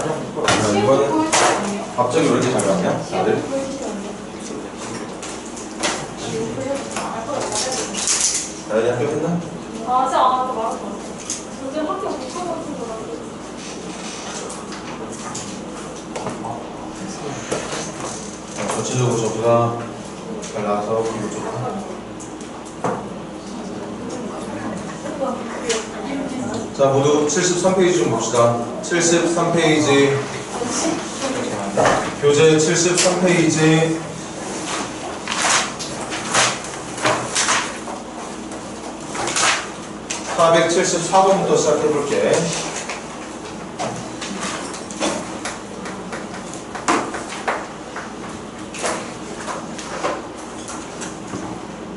이거는 갑자기 왜 이렇게 잘 나왔냐? 다들? 나연이 학교 끝나? 아직 안 왔다 말할 것 같아. 요새 학교 못 가는 거 같아. 전체적으로 저보다 잘 나와서 기분 좋다. 자, 모두 73페이지 좀 봅시다. 73페이지. 교재 73페이지. (474번부터) 시작해볼게.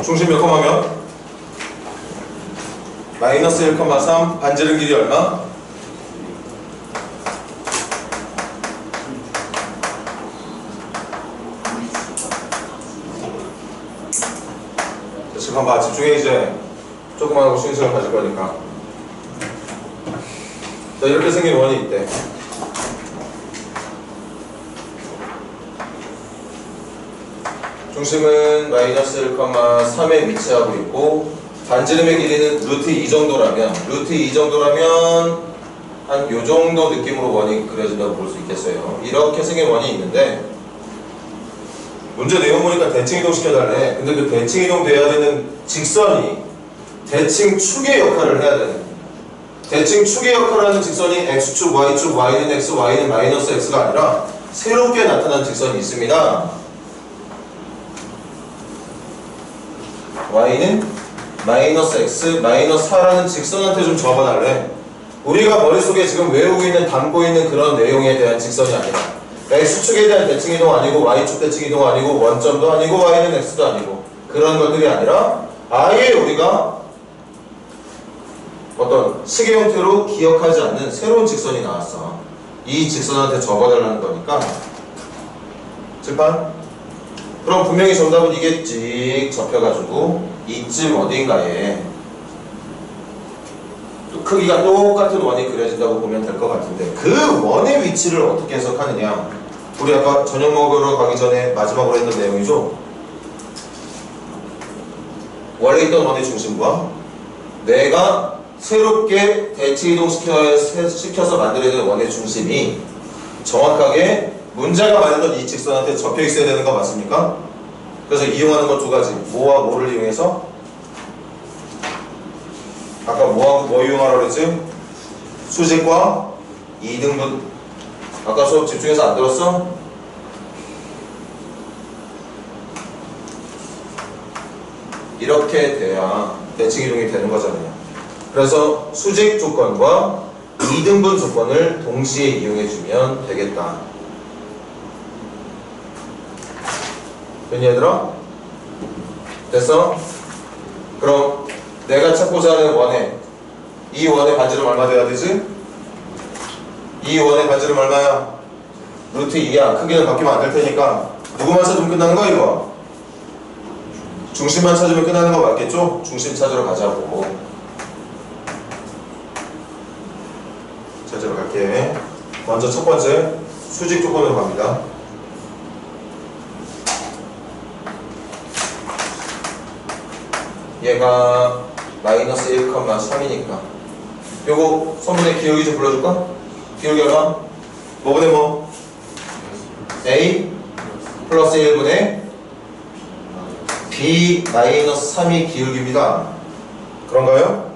중심 몇 콤마면? 마이너스 1,3 반지름 길이 얼마? 자, 지금 봐봐. 집중해. 이제 조금만 하고 쉬는 시간 가질 거니까. 자, 이렇게 생긴 원이 있대. 중심은 마이너스 1,3에 위치하고 있고 반지름의 길이는 루트 2 정도라면 한 요 정도 느낌으로 원이 그려진다고 볼 수 있겠어요. 이렇게 생긴 원이 있는데 문제 내용 보니까 대칭 이동 시켜달래. 근데 그 대칭 이동 돼야 되는 직선이 대칭 축의 역할을 해야 되는, 대칭 축의 역할을 하는 직선이 x축, y축, y는 x, y는 마이너스 x가 아니라 새롭게 나타난 직선이 있습니다. y는 마이너스 x, 마이너스 4라는 직선한테 좀 적어달래. 우리가 머릿속에 지금 외우고 있는, 담고 있는 그런 내용에 대한 직선이 아니라 x축에 대한 대칭 이동 아니고 y축 대칭 이동 아니고 원점도 아니고 y는 x도 아니고 그런 것들이 아니라 아예 우리가 어떤 시계 형태로 기억하지 않는 새로운 직선이 나왔어. 이 직선한테 적어달라는 거니까 칠판? 그럼 분명히 정답은 이게 찍 접혀가지고 이쯤 어딘가에 또 크기가 똑같은 원이 그려진다고 보면 될 것 같은데 그 원의 위치를 어떻게 해석하느냐, 우리 아까 저녁 먹으러 가기 전에 마지막으로 했던 내용이죠. 원래 있던 원의 중심과 내가 새롭게 대칭 이동시켜서 만들어야 되는 원의 중심이 정확하게 문제가 말했던 이 직선한테 접혀 있어야 되는 거 맞습니까? 그래서 이용하는 건 두 가지. 뭐와 뭐를 이용해서? 아까 뭐하고 뭐 이용하라고 그랬지? 수직과 이등분. 아까 수업 집중해서 안 들었어? 이렇게 돼야 대칭 이동이 되는 거잖아요. 그래서 수직 조건과 이등분 조건을 동시에 이용해주면 되겠다. 됐니 얘들아? 됐어? 그럼 내가 찾고자 하는 원의, 이 원의 반지름 얼마 돼야 되지? 이 원의 반지름 얼마야? 루트 2야. 크기는 바뀌면 안 될 테니까 누구만 찾으면 끝나는 거야 이거? 중심만 찾으면 끝나는 거 맞겠죠? 중심 찾으러 가자고. 찾으러 갈게. 먼저 첫 번째 수직 조건으로 갑니다. 얘가 마이너스 1,3이니까 요거 선분의 기울기 좀 불러줄까? 기울기 얼마? 뭐분의 뭐? a 플러스 1분의 b 마이너스 3이 기울기입니다. 그런가요?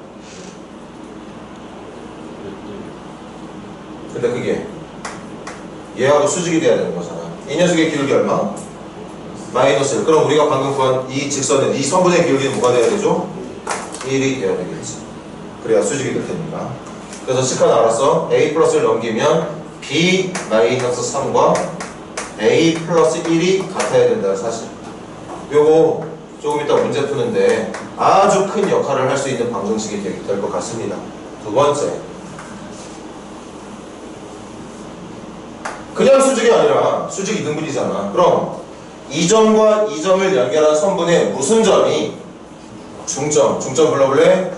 근데 그게 얘하고 수직이 돼야 되는 거잖아. 이 녀석의 기울기 얼마? 마이너스 1. 그럼 우리가 방금 구한 이 직선의 이 선분의 기울기는 뭐가 돼야 되죠? 1이 돼야 되겠지. 그래야 수직이 될 테니까. 그래서 식한 알았어. a 플러스 1 넘기면 b 마이너스 3과 a 플러스 1이 같아야 된다 사실. 요거 조금 이따 문제 푸는데 아주 큰 역할을 할 수 있는 방정식이 될 것 같습니다. 두 번째, 그냥 수직이 아니라 수직 이등분이잖아. 그럼 이 점과 이 점을 연결한 선분의 무슨 점이 중점 불러볼래?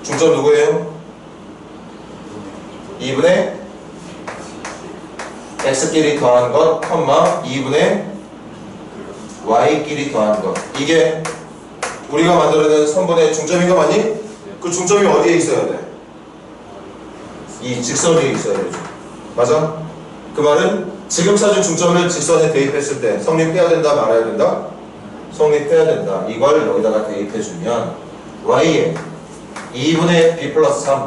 중점 누구예요? 2분의 x끼리 더한 것, 2분의 y끼리 더한 것. 이게 우리가 만들어낸 선분의 중점인 거 맞니? 그 중점이 어디에 있어야 돼? 이 직선 위에 있어야 되죠. 맞아? 그 말은 지금 찾은 중점을 직선에 대입했을 때 성립해야 된다, 말아야 된다? 성립해야 된다. 이걸 여기다가 대입해주면 y에 2분의 b 플러스 3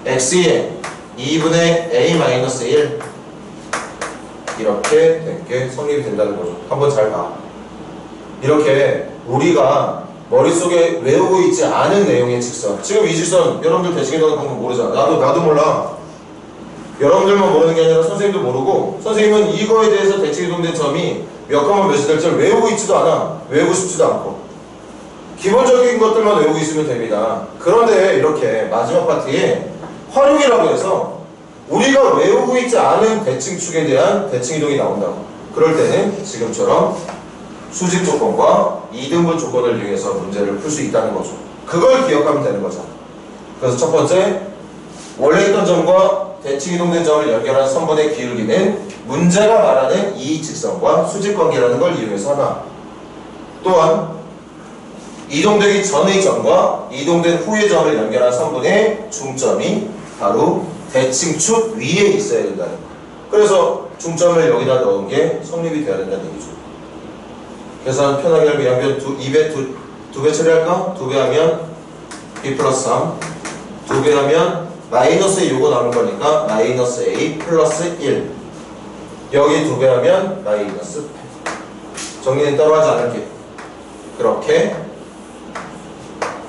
x에 2분의 a-1 이렇게 된 게 성립이 된다는 거죠. 한번 잘 봐. 이렇게 우리가 머릿속에 외우고 있지 않은 내용의 직선, 지금 이 직선 여러분들 대칭이동의 방법 모르잖아. 나도 몰라. 여러분들만 모르는 게 아니라 선생님도 모르고, 선생님은 이거에 대해서 대칭이동된 점이 몇 컴마 몇이 될지 외우고 있지도 않아. 외우고 싶지도 않고 기본적인 것들만 외우고 있으면 됩니다. 그런데 이렇게 마지막 파트에 활용이라고 해서 우리가 외우고 있지 않은 대칭축에 대한 대칭이동이 나온다고. 그럴 때는 지금처럼 수직 조건과 이등분 조건을 이용해서 문제를 풀 수 있다는 거죠. 그걸 기억하면 되는 거죠. 그래서 첫 번째, 원래 있던 점과 대칭이동된 점을 연결한 선분의 기울기는 문제가 말하는 이 직선과 수직관계라는 걸 이용해서 하나. 또한 이동되기 전의 점과 이동된 후의 점을 연결한 선분의 중점이 바로 대칭축 위에 있어야 된다는 거. 그래서 중점을 여기다 넣은 게 성립이 되어야 된다는 얘기죠. 계산 편하게 하면 양변 2배 처리할까? 2배 하면 b 플러스 3, 2배 하면 마이너스 a 요거 남은 거니까 마이너스 a 플러스 1. 여기 2배 하면 마이너스 8. 정리는 따로 하지 않을게. 그렇게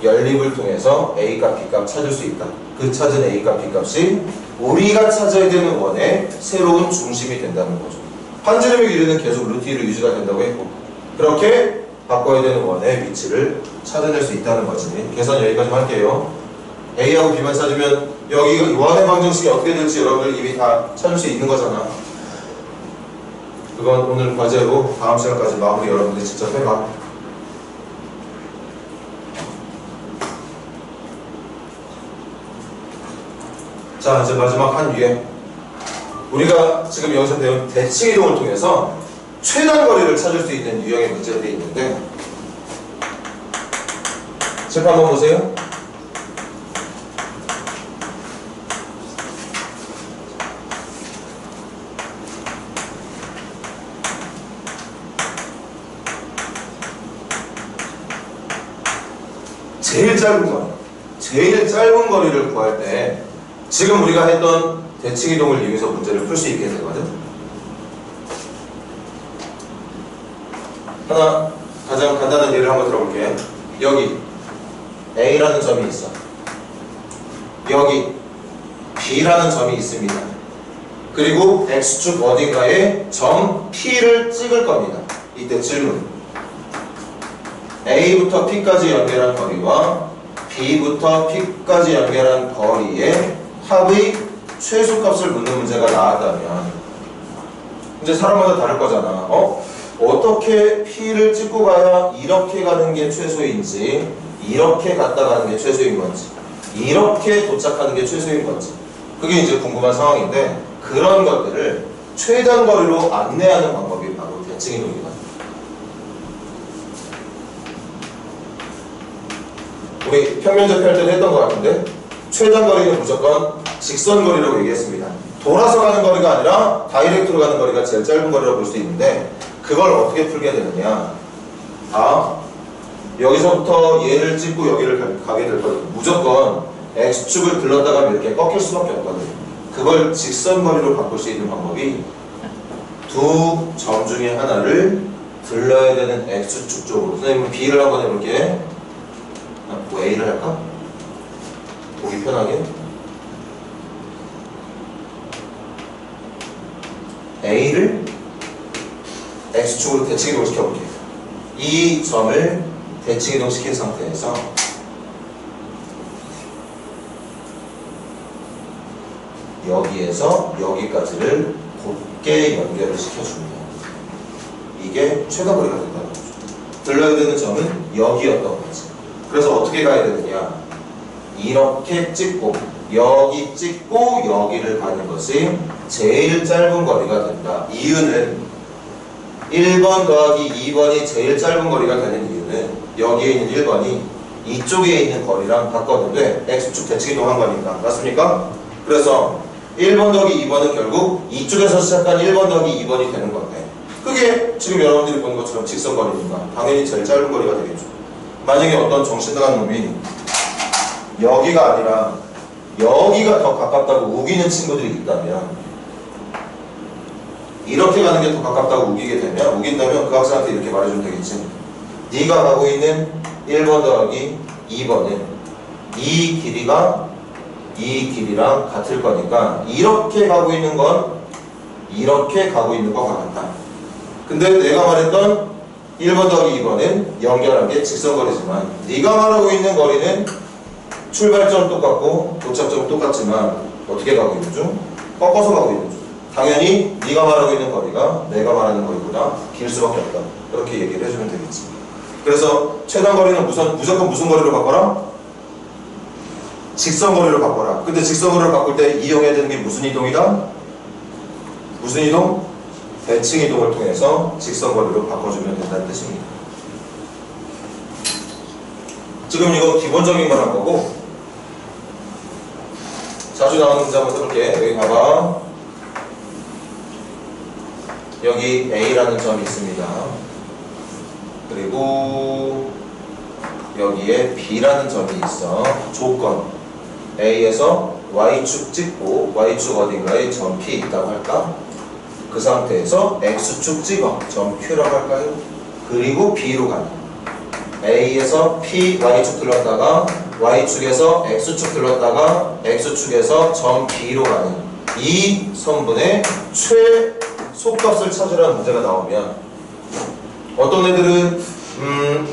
연립을 통해서 a값, b값 찾을 수 있다. 그 찾은 a값, b값이 우리가 찾아야 되는 원의 새로운 중심이 된다는 거죠. 한지름의 길이는 계속 루트 2로 유지가 된다고 했고, 그렇게 바꿔야 되는 원의 위치를 찾아낼 수 있다는 거지. 계산 여기까지 할게요. a하고 b만 찾으면 여기 원의 방정식이 어떻게 될지 여러분들 이미 다 찾을 수 있는 거잖아. 그건 오늘 과제로 다음 시간까지 마무리 여러분들이 직접 해봐. 자, 이제 마지막 한 위에 우리가 지금 여기서 배운 대칭이동을 통해서 최단 거리를 찾을 수 있는 유형의 문제들이 있는데, 책 한번 보세요. 제일 짧은 거리를 구할 때 지금 우리가 했던 대칭이동을 이용해서 문제를 풀 수 있게 되거든. 하나 가장 간단한 예를 한번 들어볼게. 여기 A라는 점이 있어. 여기 B라는 점이 있습니다. 그리고 X축 어딘가에 점 P를 찍을 겁니다. 이때 질문. A부터 P까지 연결한 거리와 B부터 P까지 연결한 거리의 합의 최소값을 묻는 문제가 나왔다면, 이제 사람마다 다를 거잖아. 어떻게 P를 찍고 가야 이렇게 가는 게 최소인지, 이렇게 갔다 가는 게 최소인 건지, 이렇게 도착하는 게 최소인 건지, 그게 이제 궁금한 상황인데, 그런 것들을 최단 거리로 안내하는 방법이 바로 대칭이동이다. 우리 평면적 할 때도 했던 것 같은데, 최단 거리는 무조건 직선 거리라고 얘기했습니다. 돌아서 가는 거리가 아니라 다이렉트로 가는 거리가 제일 짧은 거리라고 볼 수 있는데, 그걸 어떻게 풀게 되느냐. 여기서부터 얘를 찍고 여기를 가게 될 거거든. 무조건 X축을 들렀다가 이렇게 꺾일 수밖에 없거든. 그걸 직선 거리로 바꿀 수 있는 방법이 두 점 중에 하나를 들러야 되는 X축 쪽으로. 선생님은 B를 한번 해볼게. 뭐 A를 할까? 보기 편하게. A를 X축으로 대칭이동 시켜볼게요. 이 점을 대칭이동 시킨 상태에서 여기에서 여기까지를 곧게 연결을 시켜주면 이게 최단거리가 된다는 거죠. 들러야 되는 점은 여기였던 거지. 그래서 어떻게 가야 되느냐. 이렇게 찍고 여기 찍고 여기를 가는 것이 제일 짧은 거리가 된다. 이유는 1번 더하기 2번이 제일 짧은 거리가 되는 이유는 여기에 있는 1번이 이쪽에 있는 거리랑 바꿔도 돼. X축 대칭이동한 거니까. 맞습니까? 그래서 1번 더하기 2번은 결국 이쪽에서 시작한 1번 더하기 2번이 되는 건데 그게 지금 여러분들이 보는 것처럼 직선거리니까 당연히 제일 짧은 거리가 되겠죠. 만약에 어떤 정신 나간 놈이 여기가 아니라 여기가 더 가깝다고 우기는 친구들이 있다면 이렇게 가는 게 더 가깝다고 우긴다면 그 학생한테 이렇게 말해주면 되겠지. 네가 가고 있는 1번 더하기 2번은 이 길이랑 같을 거니까 이렇게 가고 있는 건 이렇게 가고 있는 것 같다. 근데 내가 말했던 1번 더하기 2번은 연결한 게 직선거리지만 네가 말하고 있는 거리는 출발점은 똑같고 도착점은 똑같지만 어떻게 가고 있는 중? 꺾어서 가고 있는 중. 당연히 네가 말하고 있는 거리가 내가 말하는 거리보다 길 수밖에 없다. 그렇게 얘기를 해주면 되겠지. 그래서 최단거리는 무조건 무슨 거리로 바꿔라? 직선거리로 바꿔라. 근데 직선거리를 바꿀 때 이용해야 되는 게 무슨 이동이다? 무슨 이동? 대칭 이동을 통해서 직선거리로 바꿔주면 된다는 뜻입니다. 지금 이거 기본적인 걸 한 거고 자주 나오는 문제 한번 써볼게. 여기 봐봐. 여기 A라는 점이 있습니다. 그리고 여기에 B라는 점이 있어. 조건 A에서 Y축 찍고 Y축 어딘가에 점 P 있다고 할까? 그 상태에서 X축 찍어 점 Q라고 할까요? 그리고 B로 가는 A에서 P, Y축 들렀다가 Y축에서 X축 들렀다가 X축에서 점 B로 가는 이 선분의 최소값을 찾으라는 문제가 나오면 어떤 애들은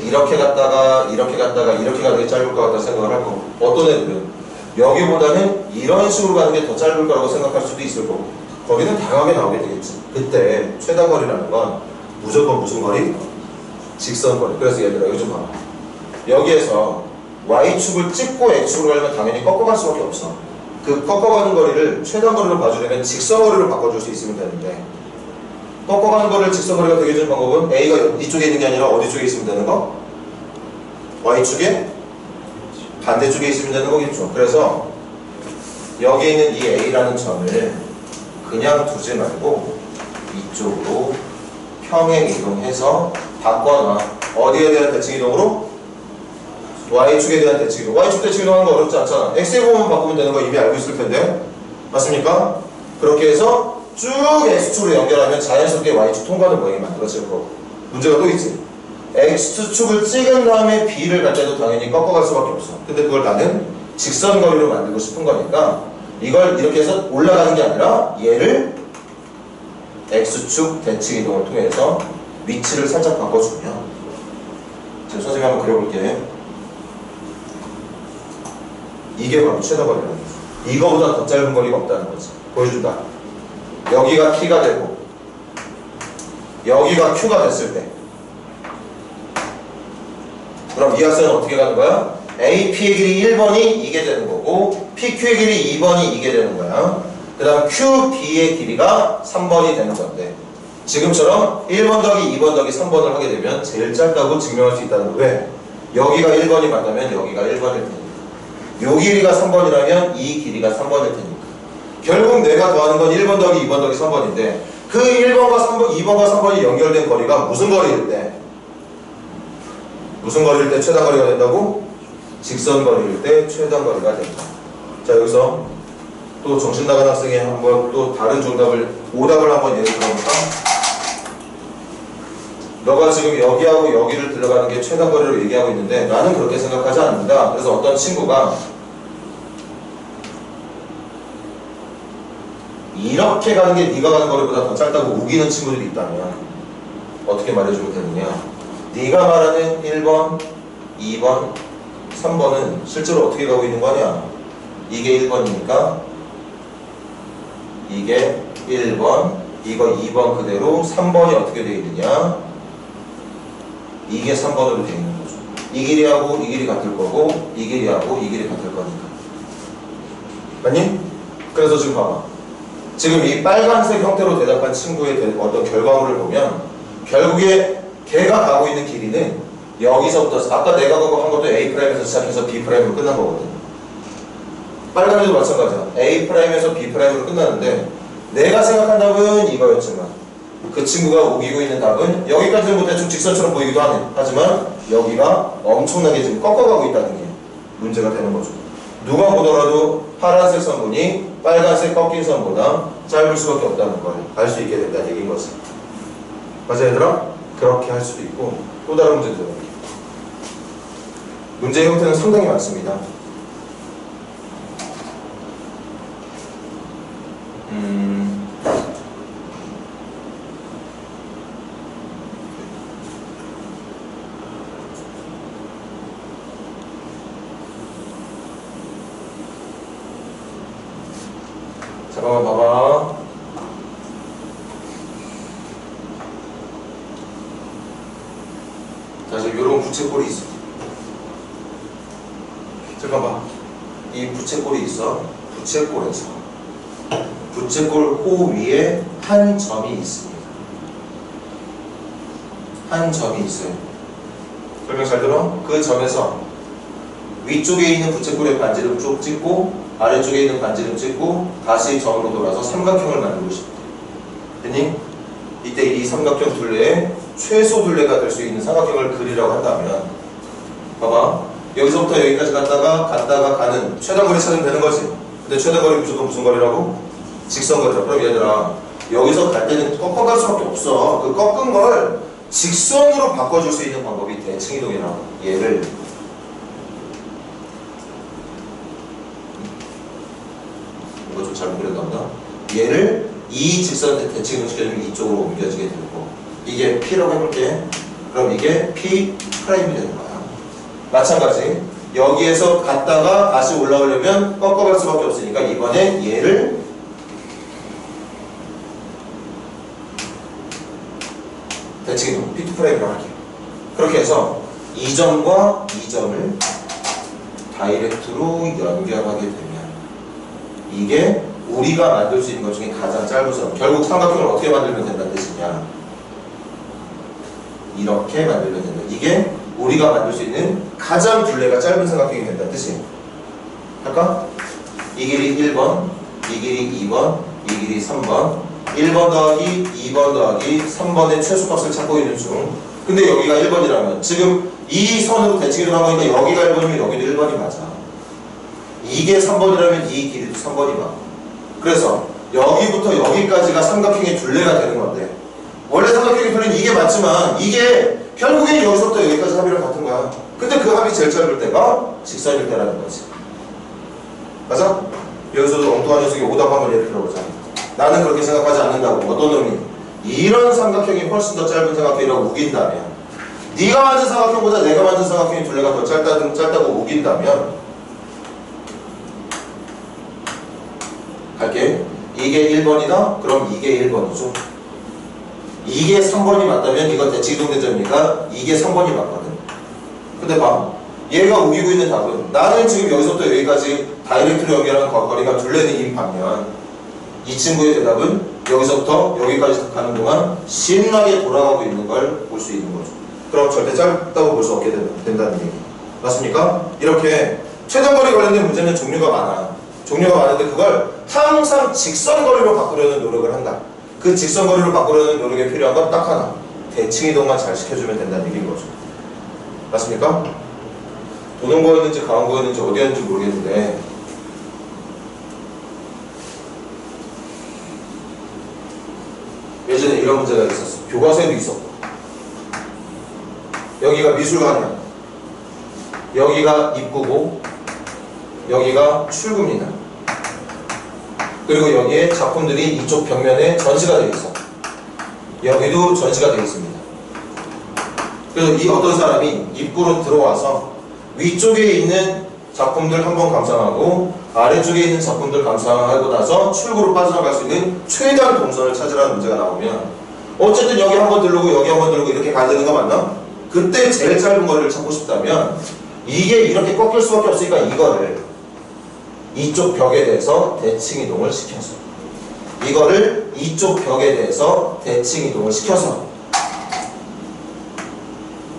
이렇게 갔다가 이렇게 가는 게 짧을 것 같다 생각을 할 거고 어떤 애들은 여기보다는 이런 식으로 가는 게 더 짧을 거라고 생각할 수도 있을 거고 거기는 다양하게 나오게 되겠지. 그때 최단거리라는 건 무조건 무슨 거리? 직선거리. 그래서 얘들아 이거 좀 봐봐. 여기에서 Y축을 찍고 X축을 가려면 당연히 꺾어갈 수밖에 없어. 그 꺾어가는 거리를 최단거리로 봐주려면 직선거리로 바꿔줄 수 있으면 되는데 꺾어가는 거리를 직선거리가 되게 해주는 방법은 A가 이쪽에 있는 게 아니라 어디 쪽에 있으면 되는 거? Y축에 반대쪽에 있으면 되는 거겠죠. 그래서 여기 있는 이 A라는 점을 그냥 두지 말고 이쪽으로 평행 이동해서 바꿔놔. 어디에 대한 대칭 이동으로? Y축에 대한 대칭 이동. Y축 대칭 이동하는 거 어렵지 않잖아. X의 부분만 바꾸면 되는 거 이미 알고 있을 텐데. 맞습니까? 그렇게 해서 쭉 X축으로 연결하면 자연스럽게 Y축 통과하는 모양이 만들어질 거고. 문제가 또 있지. X축을 찍은 다음에 B를 갈 때도 당연히 꺾어갈 수밖에 없어. 근데 그걸 나는 직선거리로 만들고 싶은 거니까 이걸 이렇게 해서 올라가는 게 아니라 얘를 X축 대칭 이동을 통해서 위치를 살짝 바꿔주면 지금 선생님이 한번 그려볼게. 이게 바로 최단거리라는 거지. 이거보다 더 짧은 거리가 없다는 거지. 보여준다. 여기가 T가 되고 여기가 Q가 됐을 때 그럼 이 학생은 어떻게 가는 거야? AP의 길이 1번이 이게 되는 거고 PQ의 길이 2번이 이게 되는 거야. 그 다음 QB의 길이가 3번이 되는 건데 지금처럼 1번 더하기 2번 더하기 3번을 하게 되면 제일 짧다고 증명할 수 있다는 거. 왜? 여기가 1번이 맞다면 여기가 1번일 테니까 요 길이가 3번이라면 이 길이가 3번일 테니까 결국 내가 더하는 건 1번 더하기 2번 더하기 3번인데 그 1번과 3번, 2번과 3번이 연결된 거리가 무슨 거리일 때? 무슨 거리일 때 최단거리가 된다고? 직선거리일 때 최단거리가 된다. 자 여기서 또 정신나간 학생이 한번 또 다른 오답을 한번 예를 들어볼까? 너가 지금 여기하고 여기를 들어가는 게 최단거리로 얘기하고 있는데 나는 그렇게 생각하지 않는다. 그래서 어떤 친구가 이렇게 가는 게 네가 가는 거리보다 더 짧다고 우기는 친구들이 있다면 어떻게 말해주면 되느냐? 네가 말하는 1번, 2번, 3번은 실제로 어떻게 가고 있는 거냐? 이게 1번이니까 이게 1번, 이거 2번 그대로 3번이 어떻게 되어 있느냐? 이게 3번으로 되어 있는 거죠. 이 길이하고 이 길이 같을 거고 이 길이하고 이 길이 같을 거니까. 맞니? 그래서 지금 봐봐. 지금 이 빨간색 형태로 대답한 친구의 어떤 결과물을 보면 결국에 걔가 가고 있는 길이는 여기서부터 아까 내가 한 것도 A'에서 시작해서 B'으로 끝난 거거든. 빨간색도 마찬가지야. A'에서 B'으로 끝났는데 내가 생각한 답은 이거였지만 그 친구가 우기고 있는 답은 여기까지는 뭐 대충 직선처럼 보이기도 하네. 하지만 여기가 엄청나게 지금 꺾어가고 있다는 게 문제가 되는 거죠. 누가 보더라도 파란색 선분이 빨간색 꺾인 선보다 짧을 수밖에 없다는 걸 알 수 있게 된다는 얘기인 거지. 맞아 얘들아? 그렇게 할 수도 있고 또 다른 문제도 들어볼게요. 문제의 형태는 상당히 많습니다. 잠깐만 봐봐. 자, 지금 이런 부채꼴이 있어. 잠깐만. 이 부채꼴이 있어. 부채꼴에서 부채꼴 호 위에 한 점이 있습니다. 한 점이 있어요. 설명 잘 들어? 그 점에서 위쪽에 있는 부채꼴의 반지름 쭉 찍고 아래쪽에 있는 반지름 찍고 다시 점으로 돌아서 삼각형을 만들고 싶대. 됐니? 이때 이 삼각형 둘레에 최소 둘레가 될 수 있는 삼각형을 그리라고 한다면 봐봐. 여기서부터 여기까지 갔다가 가는 최단거리 찾으면 되는 거지. 근데 최단거리 무조건 무슨 거리라고? 직선거리라. 그럼 얘들아 여기서 갈 때는 꺾어갈 수밖에 없어. 그 꺾은 걸 직선으로 바꿔줄 수 있는 방법이 대칭이동이라고. 얘를 이거 좀 잘못 그렸나 보다. 얘를 이 직선 대칭이동 시켜주면 이쪽으로 옮겨지게 되고 이게 P라고 해볼게. 그럼 이게 P 프라임이 되는 거야. 마찬가지 여기에서 갔다가 다시 올라오려면 꺾어갈 수밖에 없으니까 이번에 얘를 대칭이동 P2 프라임이라고 할게요. 그렇게 해서 이 점과 이 점을 다이렉트로 연결하게 되면 이게 우리가 만들 수 있는 것 중에 가장 짧은 점. 결국 삼각형을 어떻게 만들면 된다는 뜻이냐. 이렇게 만들면 된다. 이게 우리가 만들 수 있는 가장 둘레가 짧은 삼각형이 된다는 뜻이에요. 할까? 이 길이 1번, 이 길이 2번, 이 길이 3번 1번 더하기 2번 더하기 3번의 최소값을 찾고 있는 중. 근데 여기가 1번이라면 지금 이 선으로 대칭을 한 거니까 여기가 1번이면 여기도 1번이 맞아. 이게 3번이라면 이 길이도 3번이 맞고. 그래서 여기부터 여기까지가 삼각형의 둘레가 되는 건데 원래 삼각형의 둘레는 이게 맞지만 이게 결국엔 여기서부터 여기까지 합이랑 같은 거야. 근데 그 합이 제일 짧을 때가 직선일 때라는 거지. 맞아? 여기서도 엉뚱한 녀석이 오답 한번 예를 들어보자. 나는 그렇게 생각하지 않는다고. 어떤 놈이 이런 삼각형이 훨씬 더 짧은 삼각형이라고 우긴다면 네가 만든 삼각형보다 내가 만든 삼각형의 둘레가 더 짧다고 우긴다면 갈게. 이게 1번이다? 그럼 이게 1번이죠. 이게 3번이 맞다면 이건 대칭이동된 점이니까 이게 3번이 맞거든. 근데 봐. 얘가 우기고 있는 답은 나는 지금 여기서부터 여기까지 다이렉트로 연결하는 거리가 둘레는 인 반면 이 친구의 대답은 여기서부터 여기까지 가는 동안 신나게 돌아가고 있는 걸 볼 수 있는 거죠. 그럼 절대 짧다고 볼 수 없게 된다는 얘기. 맞습니까? 이렇게 최단거리 관련된 문제는 종류가 많아. 종류가 많은데 그걸 항상 직선거리로 바꾸려는 노력을 한다. 그 직선거리로 바꾸려는 노력에 필요한 건 딱 하나. 대칭이동만 잘 시켜주면 된다는 얘기인 거죠. 맞습니까? 도농고였는지 강원고였는지 어디였는지 모르겠는데 예전에 이런 문제가 있었어. 교과서에도 있었고 여기가 미술관이야. 여기가 입구고 여기가 출구입니다. 그리고 여기에 작품들이 이쪽 벽면에 전시가 되어 있어. 여기도 전시가 되어 있습니다. 그래서 이 어떤 사람이 입구로 들어와서 위쪽에 있는 작품들 한번 감상하고 아래쪽에 있는 작품들 감상하고 나서 출구로 빠져나갈 수 있는 최단 동선을 찾으라는 문제가 나오면 어쨌든 여기 한번 들르고 여기 한번 들르고 이렇게 가야 되는 거 맞나? 그때 제일 짧은 거리를 찾고 싶다면 이게 이렇게 꺾일 수밖에 없으니까 이거를 이쪽 벽에 대해서 대칭 이동을 시켜서 이거를 이쪽 벽에 대해서 대칭 이동을 시켜서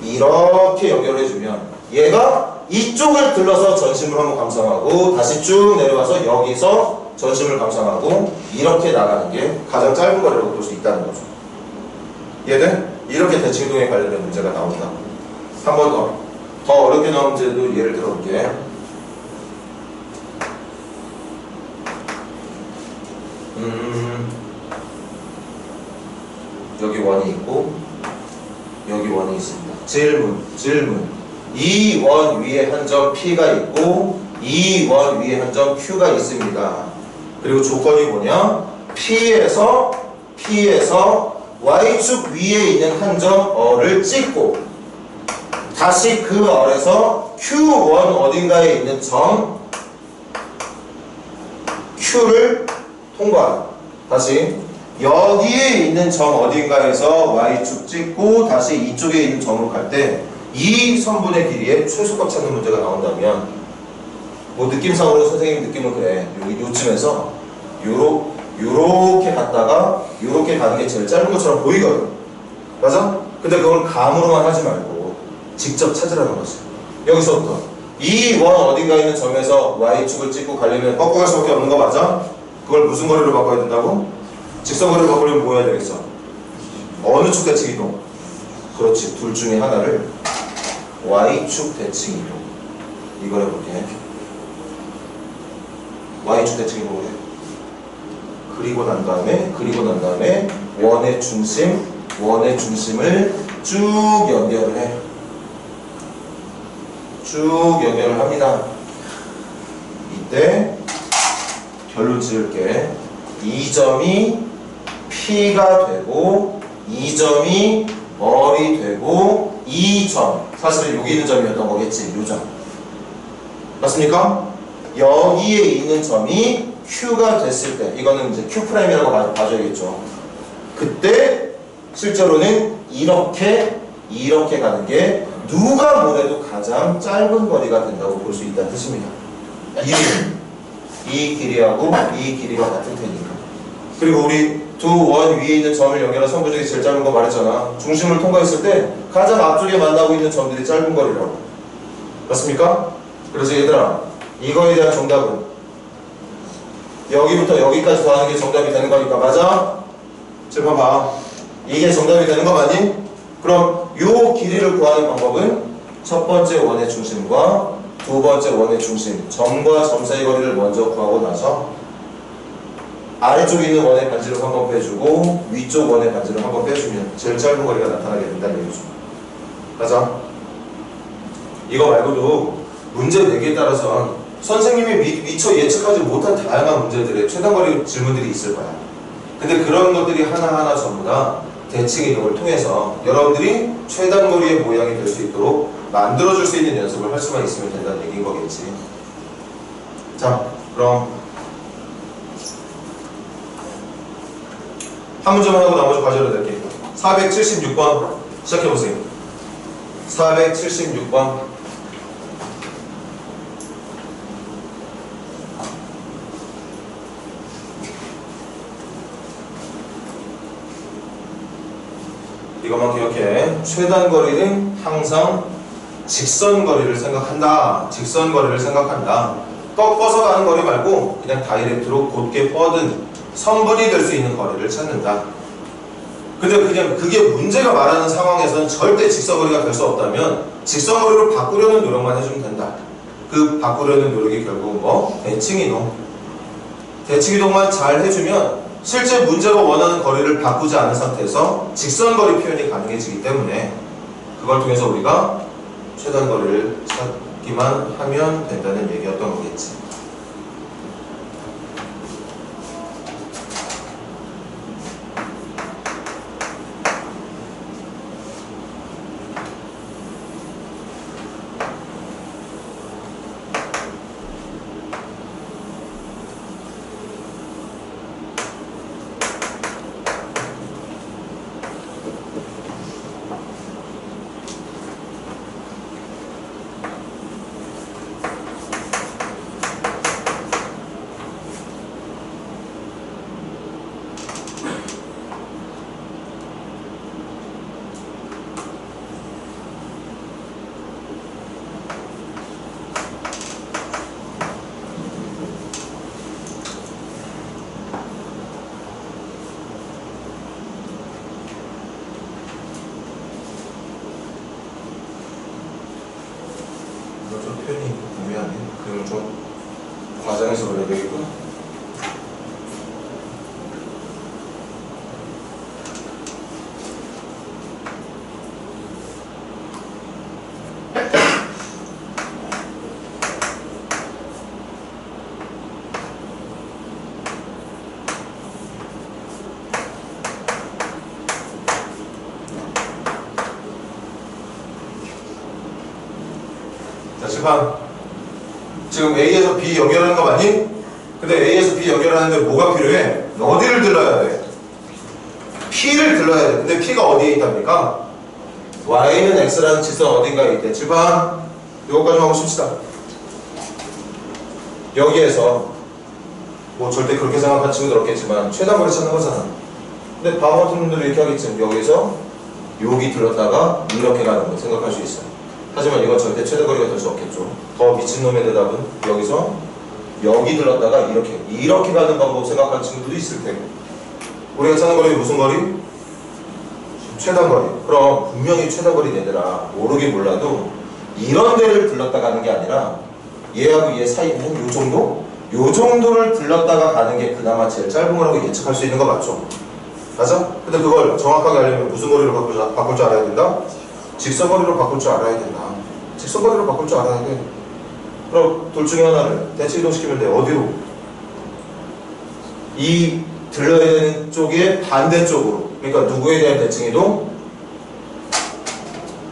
이렇게 연결해주면 얘가 이쪽을 들러서 전심을 한번 감상하고 다시 쭉 내려와서 여기서 전심을 감상하고 이렇게 나가는 게 가장 짧은 거리라고 볼 수 있다는 거죠. 얘는 이렇게 대칭 이동에 관련된 문제가 나온다. 한 번 더 어렵게 나온 문제도 예를 들어볼게. 여기 원이 있고 여기 원이 있습니다. 질문. 이 원 위에 한 점 P가 있고 이 원 위에 한 점 Q가 있습니다. 그리고 조건이 뭐냐? P에서 Y축 위에 있는 한 점 어를 찍고 다시 그 얼에서 Q1 어딘가에 있는 점 Q를 통과한다. 다시 여기에 있는 점 어딘가에서 Y축 찍고 다시 이쪽에 있는 점으로 갈 때 이 선분의 길이의 최소값 찾는 문제가 나온다면 뭐 느낌상으로 선생님 느낌은 그래. 여기 요쯤에서 요렇게 갔다가 요렇게 가는 게 제일 짧은 것처럼 보이거든. 맞아? 근데 그걸 감으로만 하지 말고 직접 찾으라는 거지. 여기서부터 이 원 어딘가에 있는 점에서 Y축을 찍고 가려면 꺾고 갈 수밖에 없는 거 맞아? 그걸 무슨 거리로 바꿔야 된다고? 직선거리를 바꾸려면 뭐 해야 되겠어? 어느 축 대칭 이동? 그렇지. 둘 중에 하나를 Y축 대칭 이동. 이걸 해볼게. Y축 대칭 이동을 해. 그리고 난 다음에 원의 중심을 쭉 연결을 해. 쭉 연결을 합니다. 이때 결론 지을게. 이 점이 P가 되고 이 점이 얼이 되고 이 점, 사실은 여기 있는 점이었던 거겠지. 이 점 맞습니까? 여기에 있는 점이 Q가 됐을 때 이거는 이제 Q'이라고 봐줘야겠죠. 그때 실제로는 이렇게 가는 게 누가 뭐래도 가장 짧은 거리가 된다고 볼 수 있다는 뜻입니다. 이 길이하고 이 길이가 같은 테니까. 그리고 우리 두 원 위에 있는 점을 연결한 선분 중에 제일 짧은 거 말했잖아. 중심을 통과했을 때 가장 앞쪽에 만나고 있는 점들이 짧은 거리라고. 맞습니까? 그래서 얘들아, 이거에 대한 정답은 여기부터 여기까지 더하는 게 정답이 되는 거니까. 맞아? 지금 봐봐. 이게 정답이 되는 거 맞니? 그럼 요 길이를 구하는 방법은 첫 번째 원의 중심과 두 번째 원의 중심, 점과 점 사이 거리를 먼저 구하고 나서 아래쪽에 있는 원의 반지를 한번 빼주고 위쪽 원의 반지를 한번 빼주면 제일 짧은 거리가 나타나게 된다는 얘기죠. 맞아? 이거 말고도 문제 내기에 따라서 선생님이 미처 예측하지 못한 다양한 문제들의 최단거리 질문들이 있을 거야. 근데 그런 것들이 하나하나 전부 다 대칭 이동을 통해서 여러분들이 최단거리의 모양이 될 수 있도록 만들어줄 수 있는 연습을 할 수만 있으면 된다는 얘기인 거겠지. 자, 그럼 한 문제만 하고 나머지 과제로 낼게요. 476번 시작해보세요. 476번. 이것만 기억해. 최단거리는 항상 직선거리를 생각한다. 직선거리를 생각한다. 꺾어서 가는 거리 말고 그냥 다이렉트로 곧게 뻗은 성분이 될 수 있는 거리를 찾는다. 근데 그냥 그게 문제가 말하는 상황에서는 절대 직선거리가 될 수 없다면 직선거리로 바꾸려는 노력만 해주면 된다. 그 바꾸려는 노력이 결국은 뭐? 대칭이동. 대칭이동만 잘 해주면 실제 문제가 원하는 거리를 바꾸지 않은 상태에서 직선거리 표현이 가능해지기 때문에 그걸 통해서 우리가 최단거리를 찾기만 하면 된다는 얘기였던 거겠지. 정해서 그려야 되겠구나. 자, 지금 A에서 B 연결하는 거 맞니? 근데 A에서 B 연결하는데 뭐가 필요해? 어디를 들러야 돼? P를 들러야 돼. 근데 P가 어디에 있답니까? Y는 X라는 직선 어딘가에 있대. 요거까지 하고 싶시다. 여기에서 뭐 절대 그렇게 생각한 친구들 없겠지만 최단거리 찾는 거잖아. 근데 바보 같은 분들은 이렇게 하겠지. 여기서 여기 들렀다가 이렇게 가는 거 생각할 수 있어. 하지만 이건 절대 최대거리가 될 수 없겠죠. 더 미친놈의 대답은 여기서 여기 들렀다가 이렇게 가는 방법 생각하는 친구들도 있을 테고. 우리가 찾는 거리 무슨 거리? 최단거리. 그럼 분명히 최단거리 얘들아 모르긴 몰라도 이런 데를 들렀다 가는 게 아니라 얘하고 얘 사이는 요 정도? 요 정도를 들렀다가 가는 게 그나마 제일 짧은 거라고 예측할 수 있는 거 맞죠? 맞아? 근데 그걸 정확하게 하려면 무슨 거리로 바꿀 줄 알아야 된다? 직선거리로 바꿀 줄 알아야 된다. 직선거리로 바꿀 줄 알아야 돼. 그럼 둘 중에 하나를 대칭 이동시키면 돼. 어디로? 이 들러야 되는 쪽의 반대쪽으로. 그러니까 누구에 대한 대칭 이동?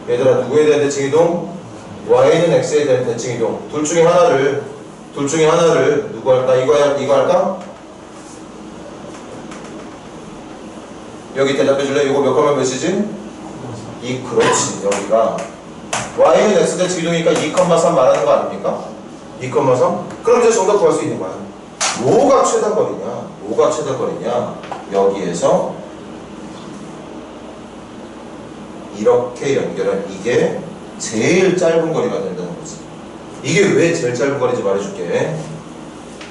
얘들아 누구에 대한 대칭 이동? Y는 X에 대한 대칭 이동. 둘 중에 하나를 누구 할까? 이거 할까? 여기 대답해 줄래? 이거 몇 컴마 몇이지? 그렇지. 여기가 Y는 X 대칭 이동이니까 2,3 말하는 거 아닙니까? 2,3? 그럼 이제 정답 구할 수 있는 거야. 뭐가 최단거리냐? 여기에서 이렇게 연결한 이게 제일 짧은 거리가 된다는 거지. 이게 왜 제일 짧은 거리인지 말해줄게.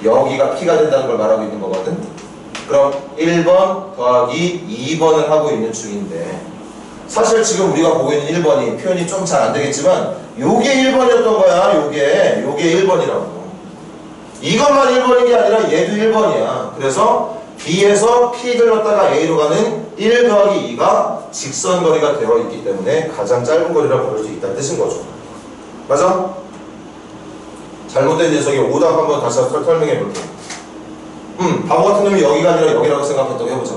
여기가 P가 된다는 걸 말하고 있는 거거든. 그럼 1번 더하기 2번을 하고 있는 중인데 사실 지금 우리가 보고 있는 1번이 표현이 좀 잘 안 되겠지만 요게 1번이었던 거야. 요게 1번이라고. 이것만 1번인 게 아니라 얘도 1번이야. 그래서 B에서 P 들렀다가 A로 가는 1 더하기 2가 직선거리가 되어 있기 때문에 가장 짧은 거리라고 부를 수 있다는 뜻인 거죠. 맞아? 잘못된 녀석이 오답 한번 다시 설명해 볼게. 바보 같은 놈이 여기가 아니라 여기라고 생각했다고 해보자.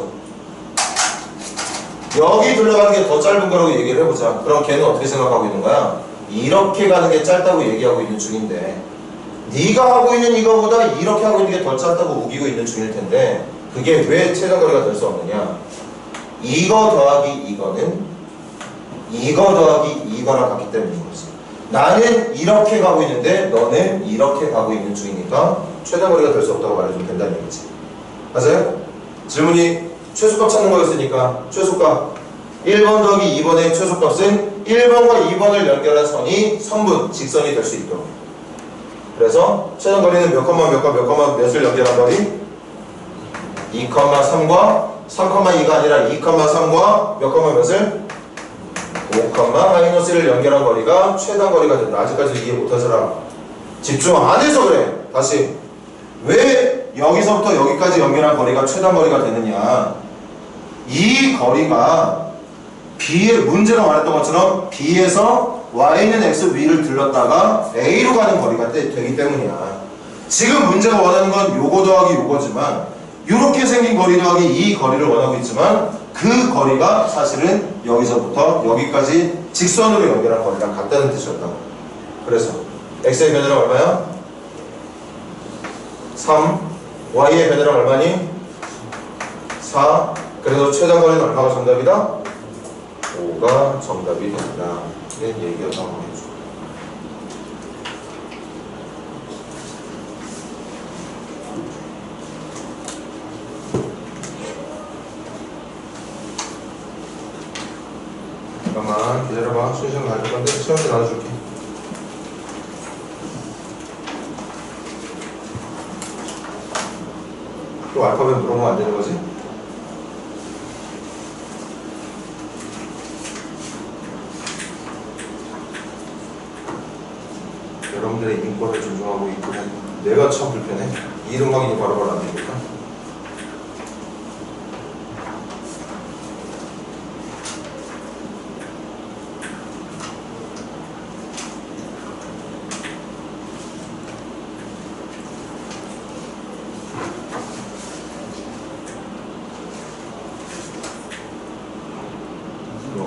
여기 들러가는 게 더 짧은 거라고 얘기를 해보자. 그럼 걔는 어떻게 생각하고 있는 거야? 이렇게 가는 게 짧다고 얘기하고 있는 중인데 네가 하고 있는 이거보다 이렇게 하고 있는 게 더 짧다고 우기고 있는 중일 텐데 그게 왜 최단거리가 될 수 없느냐? 이거 더하기 이거는 이거 더하기 이거랑 같기 때문인 거지. 나는 이렇게 가고 있는데 너는 이렇게 가고 있는 중이니까 최단거리가 될 수 없다고 말해주면 된다는 얘기지. 맞아요? 질문이 최소값 찾는 거였으니까 최소값 1번 더하기 2번의 최소값은 1번과 2번을 연결한 선이 선분, 직선이 될 수 있도록. 그래서 최단거리는 몇 컴마 몇을 연결한 거리? 2,3과 3,2가 아니라 2,3과 몇 컴마 몇을? 5,-1을 연결한 거리가 최단거리가 된다. 아직까지 이해 못한 사람 집중 안 해서 그래. 다시 왜 여기서부터 여기까지 연결한 거리가 최단거리가 되느냐? 이 거리가 B의 문제가 말했던 것처럼 B에서 Y는 X 위를 들렀다가 A로 가는 거리가 되기 때문이야. 지금 문제가 원하는 건 요거 더하기 요거지만 요렇게 생긴 거리 더하기 이 거리를 원하고 있지만 그 거리가 사실은 여기서부터 여기까지 직선으로 연결한 거리랑 같다는 뜻이었다고. 그래서 X의 변화량 얼마야? 3. Y의 변화량 얼마니? 4. 그래서 최단거리는 얼마가 정답이다? 5가 정답이 된다. 는 얘기를 한번 해줘. 잠깐만 기다려봐. 수시간 가질 건데 시험지 나눠줄게. 또 알파벳 물어보면 안 되는 거지? 여러분들의 인권을 존중하고 있고 내가 참 불편해. 이름 확인이 바로바로 안 되니까.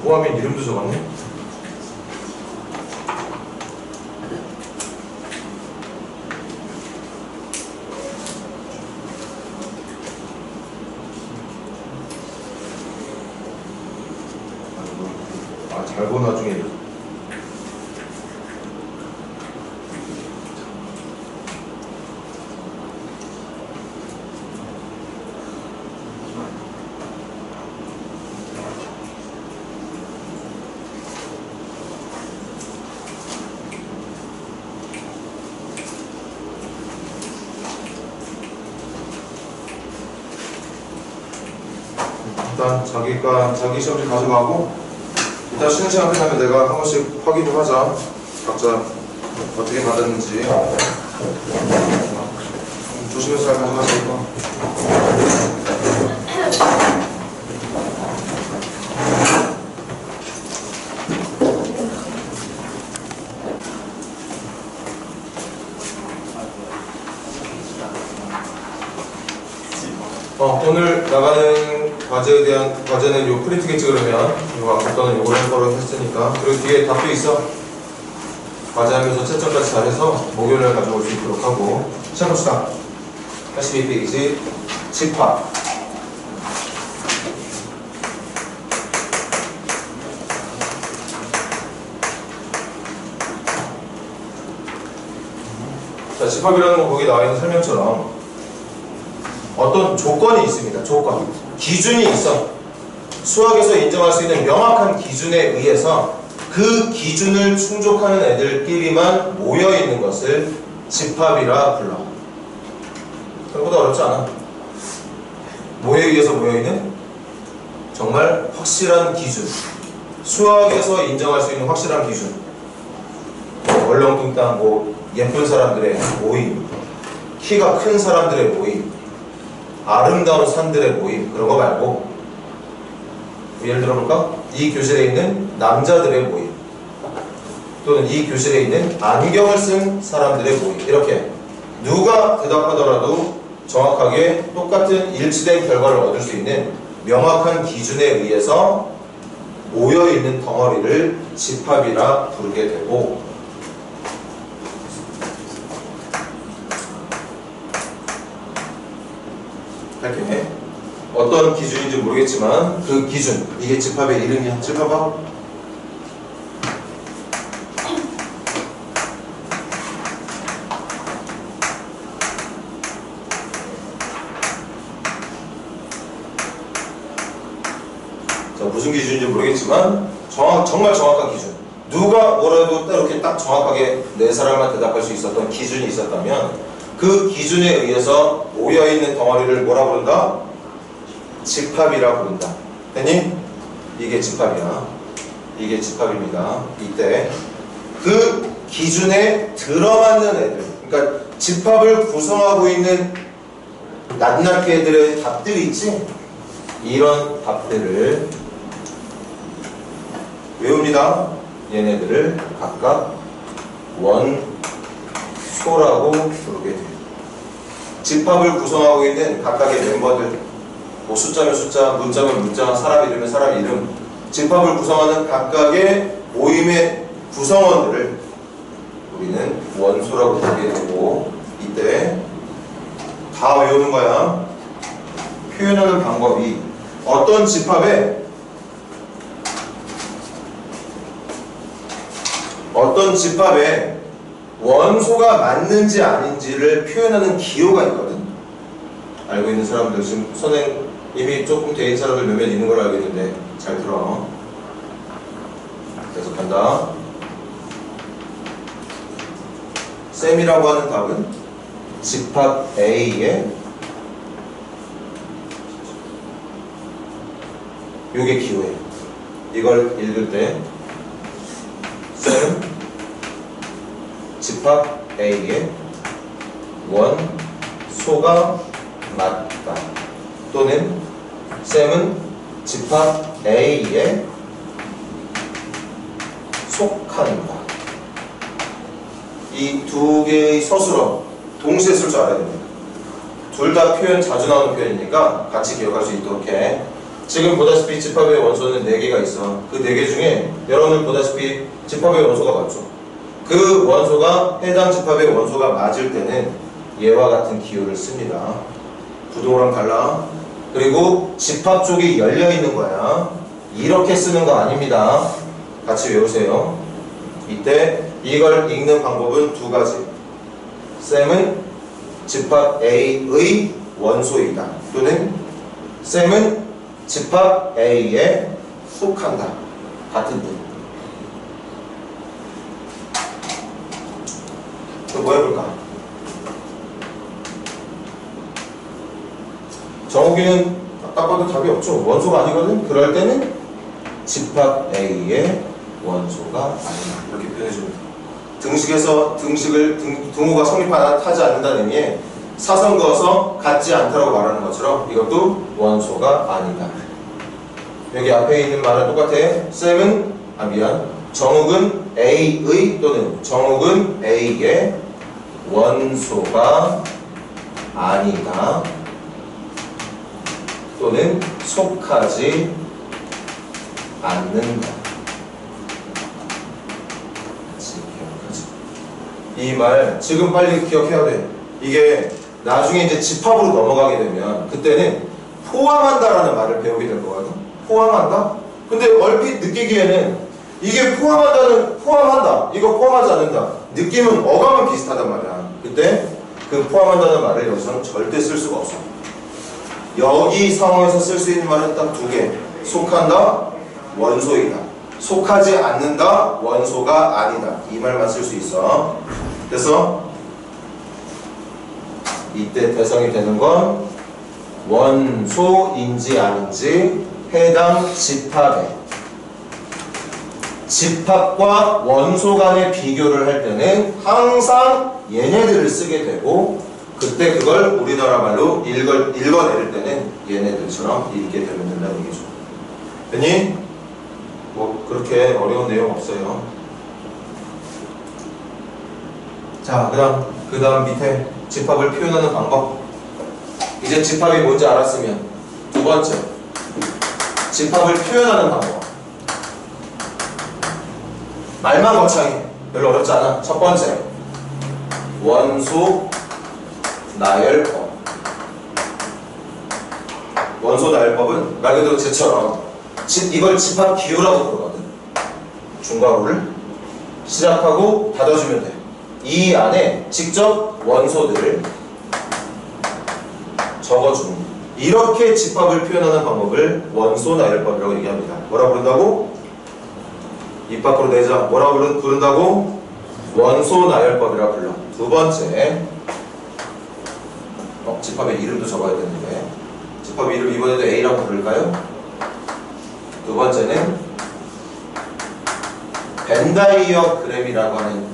호화면 이름도 적었네? 잘 본 와중에 일단 자기 시험지 가져가고 일단 쉬는 시간 끝나면 내가 한 번씩 확인을 하자. 각자 어떻게 받았는지 조심해서 잘 가져가세요. 오늘 나가는 과제는 요 프린트겠지. 그러면 요 아까는 요걸 할 거로 했으니까. 그리고 뒤에 답도 있어. 과제하면서 채점까지 잘해서 목요일날 가져올 수 있도록 하고. 시작합시다. 82페이지 집합. 자, 집합이라는 건 거기 나와 있는 설명처럼 어떤 조건이 있습니다. 조건. 기준이 있어. 수학에서 인정할 수 있는 명확한 기준에 의해서 그 기준을 충족하는 애들끼리만 모여있는 것을 집합이라 불러. 그것보다 어렵지 않아. 뭐에 의해서 모여있는? 정말 확실한 기준. 수학에서 인정할 수 있는 확실한 기준. 얼렁뚱땅 예쁜 사람들의 모임, 키가 큰 사람들의 모임, 아름다운 산들의 모임, 그런 거 말고 예를 들어볼까? 이 교실에 있는 남자들의 모임, 또는 이 교실에 있는 안경을 쓴 사람들의 모임. 이렇게 누가 대답하더라도 정확하게 똑같은 일치된 결과를 얻을 수 있는 명확한 기준에 의해서 모여있는 덩어리를 집합이라 부르게 되고, 이렇게 어떤 기준인지 모르겠지만 그 기준, 이게 집합의 이름이야. 집합아. 자, 무슨 기준인지 모르겠지만 정말 정확한 기준. 누가 뭐라도 이렇게 딱 정확하게 네 사람만 대답할 수 있었던 기준이 있었다면 그 기준에 의해서 모여있는 덩어리를 뭐라 부른다? 집합이라 부른다. 됐니? 이게 집합이야. 이게 집합입니다. 이때 그 기준에 들어맞는 애들, 그러니까 집합을 구성하고 있는 낱낱이 애들의 답들이 있지? 이런 답들을 외웁니다. 얘네들을 각각 원소라고 부르게 돼요. 집합을 구성하고 있는 각각의 멤버들, 숫자면 숫자, 문자면 문자, 사람 이름면 사람 이름, 집합을 구성하는 각각의 모임의 구성원들을 우리는 원소라고 부르게 되고, 이때 다 외우는 거야. 표현하는 방법이 어떤 집합에 원소가 맞는지 아닌지를 표현하는 기호가 있거든. 알고 있는 사람들, 지금 선생님이 조금 된 사람들 몇몇 있는 걸 알겠는데 잘 들어. 계속 간다. 쌤이라고 하는 답은 집합 A에 요게 기호예요. 이걸 읽을 때 쌤은 집합 A에 원소가 맞다. 또는 쌤은 집합 A에 속한다. 이 두 개의 서술어 동시에 쓸 줄 알아야 됩니다. 둘 다 표현 자주 나오는 표현이니까 같이 기억할 수 있도록 해. 지금 보다시피 집합의 원소는 4개가 있어. 그 4개 중에 여러분들 보다시피 집합의 원소가 맞죠? 그 원소가 해당 집합의 원소가 맞을 때는 얘와 같은 기호를 씁니다. 부동호랑 달라. 그리고 집합 쪽이 열려 있는 거야. 이렇게 쓰는 거 아닙니다. 같이 외우세요. 이때 이걸 읽는 방법은 두 가지. 쌤은 집합 A의 원소이다. 또는 쌤은 집합 A에 속한다. 같은 뜻. 또 뭐 해볼까? 정욱이는 딱 봐도 답이 없죠. 원소가 아니거든? 그럴 때는 집합 A의 원소가 아니다. 이렇게 표현해주면 돼. 등식에서 등호가 성립하지 않는다는 의미에 사선 그어서 같지 않다라고 말하는 것처럼 이것도 원소가 아니다. 여기 앞에 있는 말은 똑같아. 쌤은 정욱은 A의 또는 정욱은 A의 원소가 아니다. 또는 속하지 않는다. 이 말 지금 빨리 기억해야 돼. 이게 나중에 이제 집합으로 넘어가게 되면 그때는 포함한다라는 말을 배우게 될 거거든. 포함한다? 근데 얼핏 느끼기에는 이게 포함한다. 이거 포함하지 않는다. 느낌은 어감은 비슷하단 말이야. 그때 그 포함한다는 말을 여기서는 절대 쓸 수가 없어. 여기 상황에서 쓸 수 있는 말은 딱 2개. 속한다, 원소이다. 속하지 않는다, 원소가 아니다. 이 말만 쓸 수 있어. 그래서 이때 대상이 되는 건 원소인지 아닌지 해당 집합과 원소 간의 비교를 할 때는 항상 얘네들을 쓰게 되고 그때 그걸 우리나라 말로 읽어내릴 때는 얘네들처럼 읽게 되면 된다는 얘기죠. 됐니? 뭐 그렇게 어려운 내용 없어요. 자, 그 다음 밑에 집합을 표현하는 방법. 이제 집합이 뭔지 알았으면 두 번째, 집합을 표현하는 방법. 말만 거창해. 별로 어렵지 않아. 첫 번째, 원소 나열법. 원소 나열법은 말 그대로 쟤처럼 이걸 집합 기호라고 부르거든. 중괄호를 시작하고 닫아주면 돼. 이 안에 직접 원소들을 적어주는 거야. 이렇게 집합을 표현하는 방법을 원소 나열법이라고 얘기합니다. 뭐라 부른다고? 입 밖으로 내자. 뭐라 부른다고? 원소 나열법이라 불러. 두 번째, 집합의 이름도 적어야 되는데 집합의 이름 이번에도 A라고 부를까요? 두 번째는 벤다이어그램이라고 하는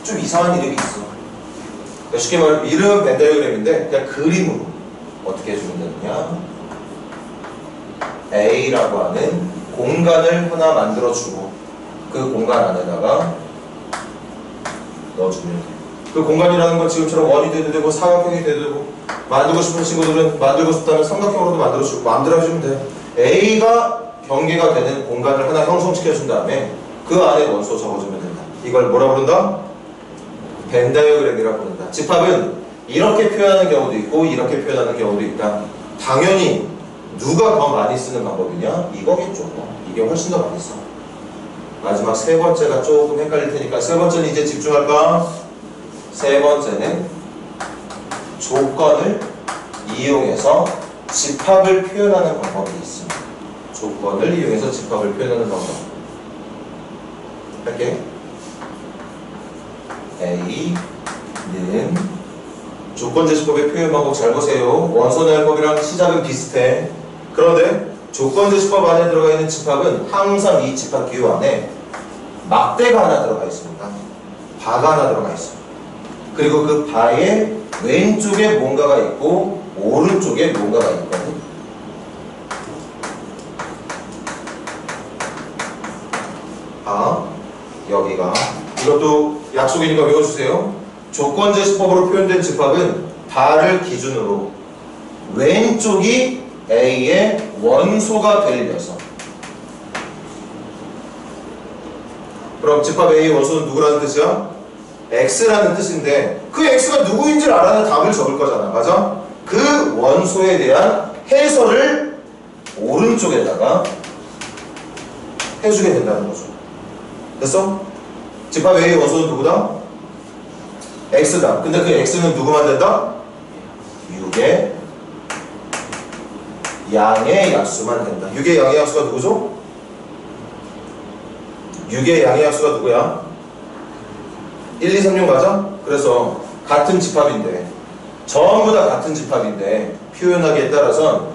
좀 이상한 이름이 있어. 쉽게 말하면 이름은 벤다이어그램인데 그냥 그림으로 어떻게 해주면 되느냐, A라고 하는 공간을 하나 만들어주고 그 공간 안에다가 넣어주면 돼. 그 공간이라는 건 지금처럼 원이 돼도 되고 사각형이 돼도 되고 만들고 싶은 친구들은 만들고 싶다면 삼각형으로도 만들어주고 마음대로 해주면 돼. A가 경계가 되는 공간을 하나 형성시켜준 다음에 그 안에 원소 적어주면 된다. 이걸 뭐라 부른다? 벤다이어그램이라고 부른다. 집합은 이렇게 표현하는 경우도 있고 이렇게 표현하는 경우도 있다. 당연히 누가 더 많이 쓰는 방법이냐? 이거겠죠. 이게 훨씬 더 많이 써. 마지막 세 번째가 조금 헷갈릴 테니까 세 번째는 이제 집중할까? 세 번째는 조건을 이용해서 집합을 표현하는 방법이 있습니다. 조건을 이용해서 집합을 표현하는 방법. 할게. A는 조건제시법의 표현 방법 잘 보세요. 원소나열법이랑 시작은 비슷해. 그런데 조건제시법 안에 들어가 있는 집합은 항상 이 집합 기호 안에 막대가 하나 들어가 있습니다. 바가 하나 들어가 있습니다. 그리고 그 바에 왼쪽에 뭔가가 있고 오른쪽에 뭔가가 있거든. 여기가 이것도 약속이니까 외워주세요. 조건제시법으로 표현된 집합은 다를 기준으로 왼쪽이 A의 원소가 될 녀석. 그럼 집합 A의 원소는 누구라는 뜻이야? X라는 뜻인데 그 X가 누구인지를 알아야 답을 적을 거잖아. 맞아? 그 원소에 대한 해설을 오른쪽에다가 해주게 된다는 거죠. 됐어? 집합 A의 원소는 누구다? X다. 근데 그 X는 누구만 된다? 6의 양의 약수만 된다. 6의 양의 약수가 누구죠? 6의 양의 약수가 누구야? 1, 2, 3, 6 맞아? 그래서 같은 집합인데 전부 다 같은 집합인데 표현하기에 따라선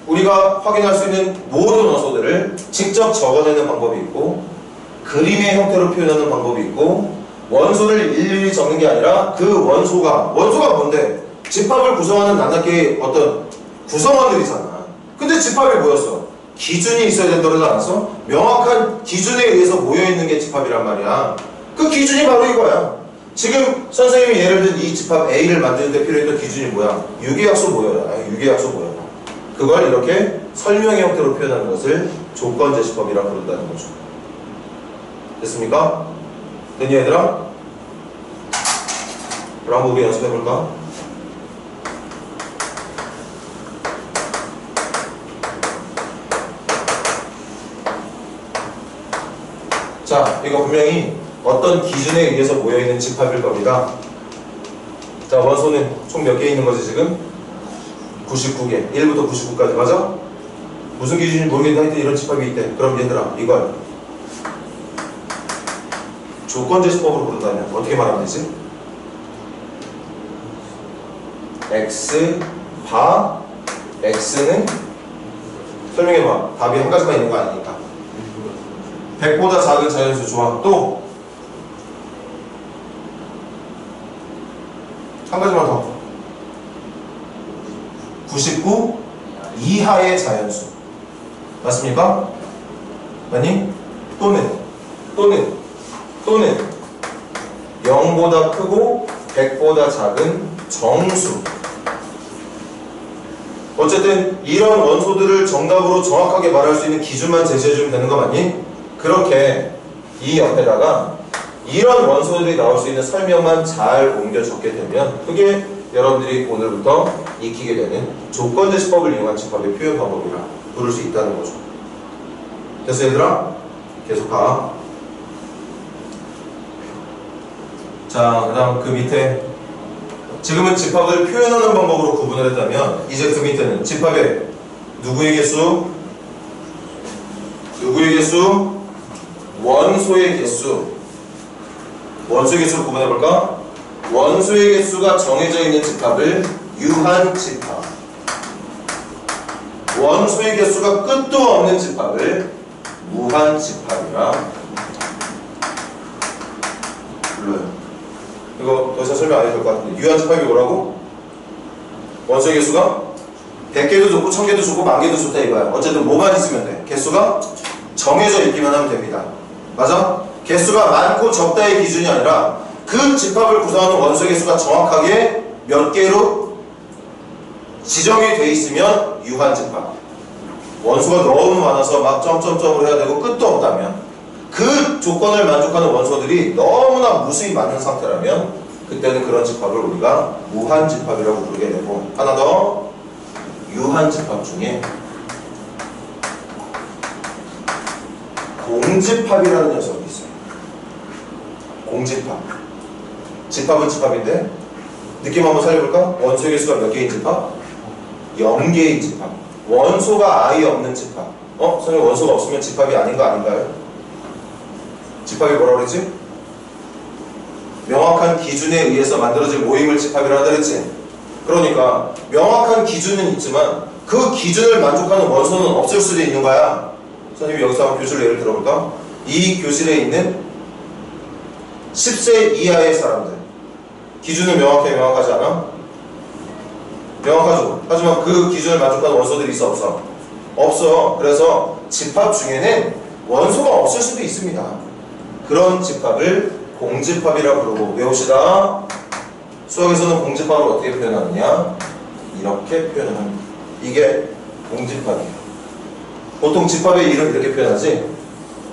우리가 확인할 수 있는 모든 원소들을 직접 적어내는 방법이 있고 그림의 형태로 표현하는 방법이 있고 원소를 일일이 적는 게 아니라 그 원소가 뭔데? 집합을 구성하는 낱낱개의 어떤 구성원들이잖아. 근데 집합이 뭐였어? 기준이 있어야 된다고 하지 않았어? 명확한 기준에 의해서 모여있는 게 집합이란 말이야. 그 기준이 바로 이거야. 지금 선생님이 예를 든 이 집합 A를 만드는 데 필요했던 기준이 뭐야? 유기약수 모여라. 유기약수 모여라. 그걸 이렇게 설명의 형태로 표현하는 것을 조건제시법이라고 부른다는 거죠. 됐습니까? 됐니 얘들아? 그럼 한번 우리 연습해볼까? 자, 이거 분명히 어떤 기준에 의해서 모여있는 집합일 겁니다. 자, 원소는 총 몇 개 있는 거지 지금? 99개. 1부터 99까지 맞아? 무슨 기준인지 모르겠는데 하여튼 이런 집합이 있대. 그럼 얘들아 이걸 조건제시법으로 부른다면 어떻게 말하면 되지? X 바 X는 설명해봐. 답이 한 가지만 있는 거 아니니까. 100보다 작은 자연수. 좋아. 또 한 가지만 더. 99 이하의 자연수. 맞습니까? 아니? 또는 0보다 크고 100보다 작은 정수. 어쨌든 이런 원소들을 정답으로 정확하게 말할 수 있는 기준만 제시해주면 되는 거 맞니? 그렇게 이 옆에다가 이런 원소들이 나올 수 있는 설명만 잘 옮겨 적게 되면 그게 여러분들이 오늘부터 익히게 되는 조건제시법을 이용한 집합의 표현 방법이라 부를 수 있다는 거죠. 됐어 얘들아? 계속 가. 자, 그 다음 그 밑에 지금은 집합을 표현하는 방법으로 구분을 했다면 이제 그 밑에는 집합의 누구의 개수? 원소의 개수. 원소의 개수로 구분해볼까? 원소의 개수가 정해져 있는 집합을 유한집합, 원소의 개수가 끝도 없는 집합을 무한집합이라 불러요. 이거 더 이상 설명 안 해도 될 것 같은데 유한집합이 뭐라고? 원소의 개수가 100개도 좋고 1000개도 좋고 10,000개도 좋다 이거야. 어쨌든 뭐만 있으면 돼. 개수가 정해져 있기만 하면 됩니다. 맞아? 개수가 많고 적다의 기준이 아니라 그 집합을 구성하는 원소의 개수가 정확하게 몇 개로 지정이 돼 있으면 유한집합. 원소가 너무 많아서 막 점점점으로 해야 되고 끝도 없다면, 그 조건을 만족하는 원소들이 너무나 무수히 많은 상태라면 그때는 그런 집합을 우리가 무한집합이라고 부르게 되고, 하나 더, 유한집합 중에 공집합이라는 녀석이 있어요. 공집합. 집합은 집합인데 느낌 한번 살려볼까? 원소의 개수가 몇 개인 집합? 0개인 집합. 원소가 아예 없는 집합. 선생님 원소가 없으면 집합이 아닌 거 아닌가요? 집합이 뭐라고 그랬지? 명확한 기준에 의해서 만들어진 모임을 집합이라 하다 그랬지? 그러니까 명확한 기준은 있지만 그 기준을 만족하는 원소는 없을 수도 있는 거야. 선생님이 여기서 한번 교실 예를 들어볼까? 이 교실에 있는 10세 이하의 사람들 기준은 명확해, 명확하지 않아? 명확하죠. 하지만 그 기준을 만족하는 원소들이 있어, 없어? 없어. 그래서 집합 중에는 원소가 없을 수도 있습니다. 그런 집합을 공집합이라 부르고, 외웁시다. 수학에서는 공집합을 어떻게 표현하느냐? 이렇게 표현을 합니다. 이게 공집합이에요. 보통 집합의 이름 이렇게 표현하지,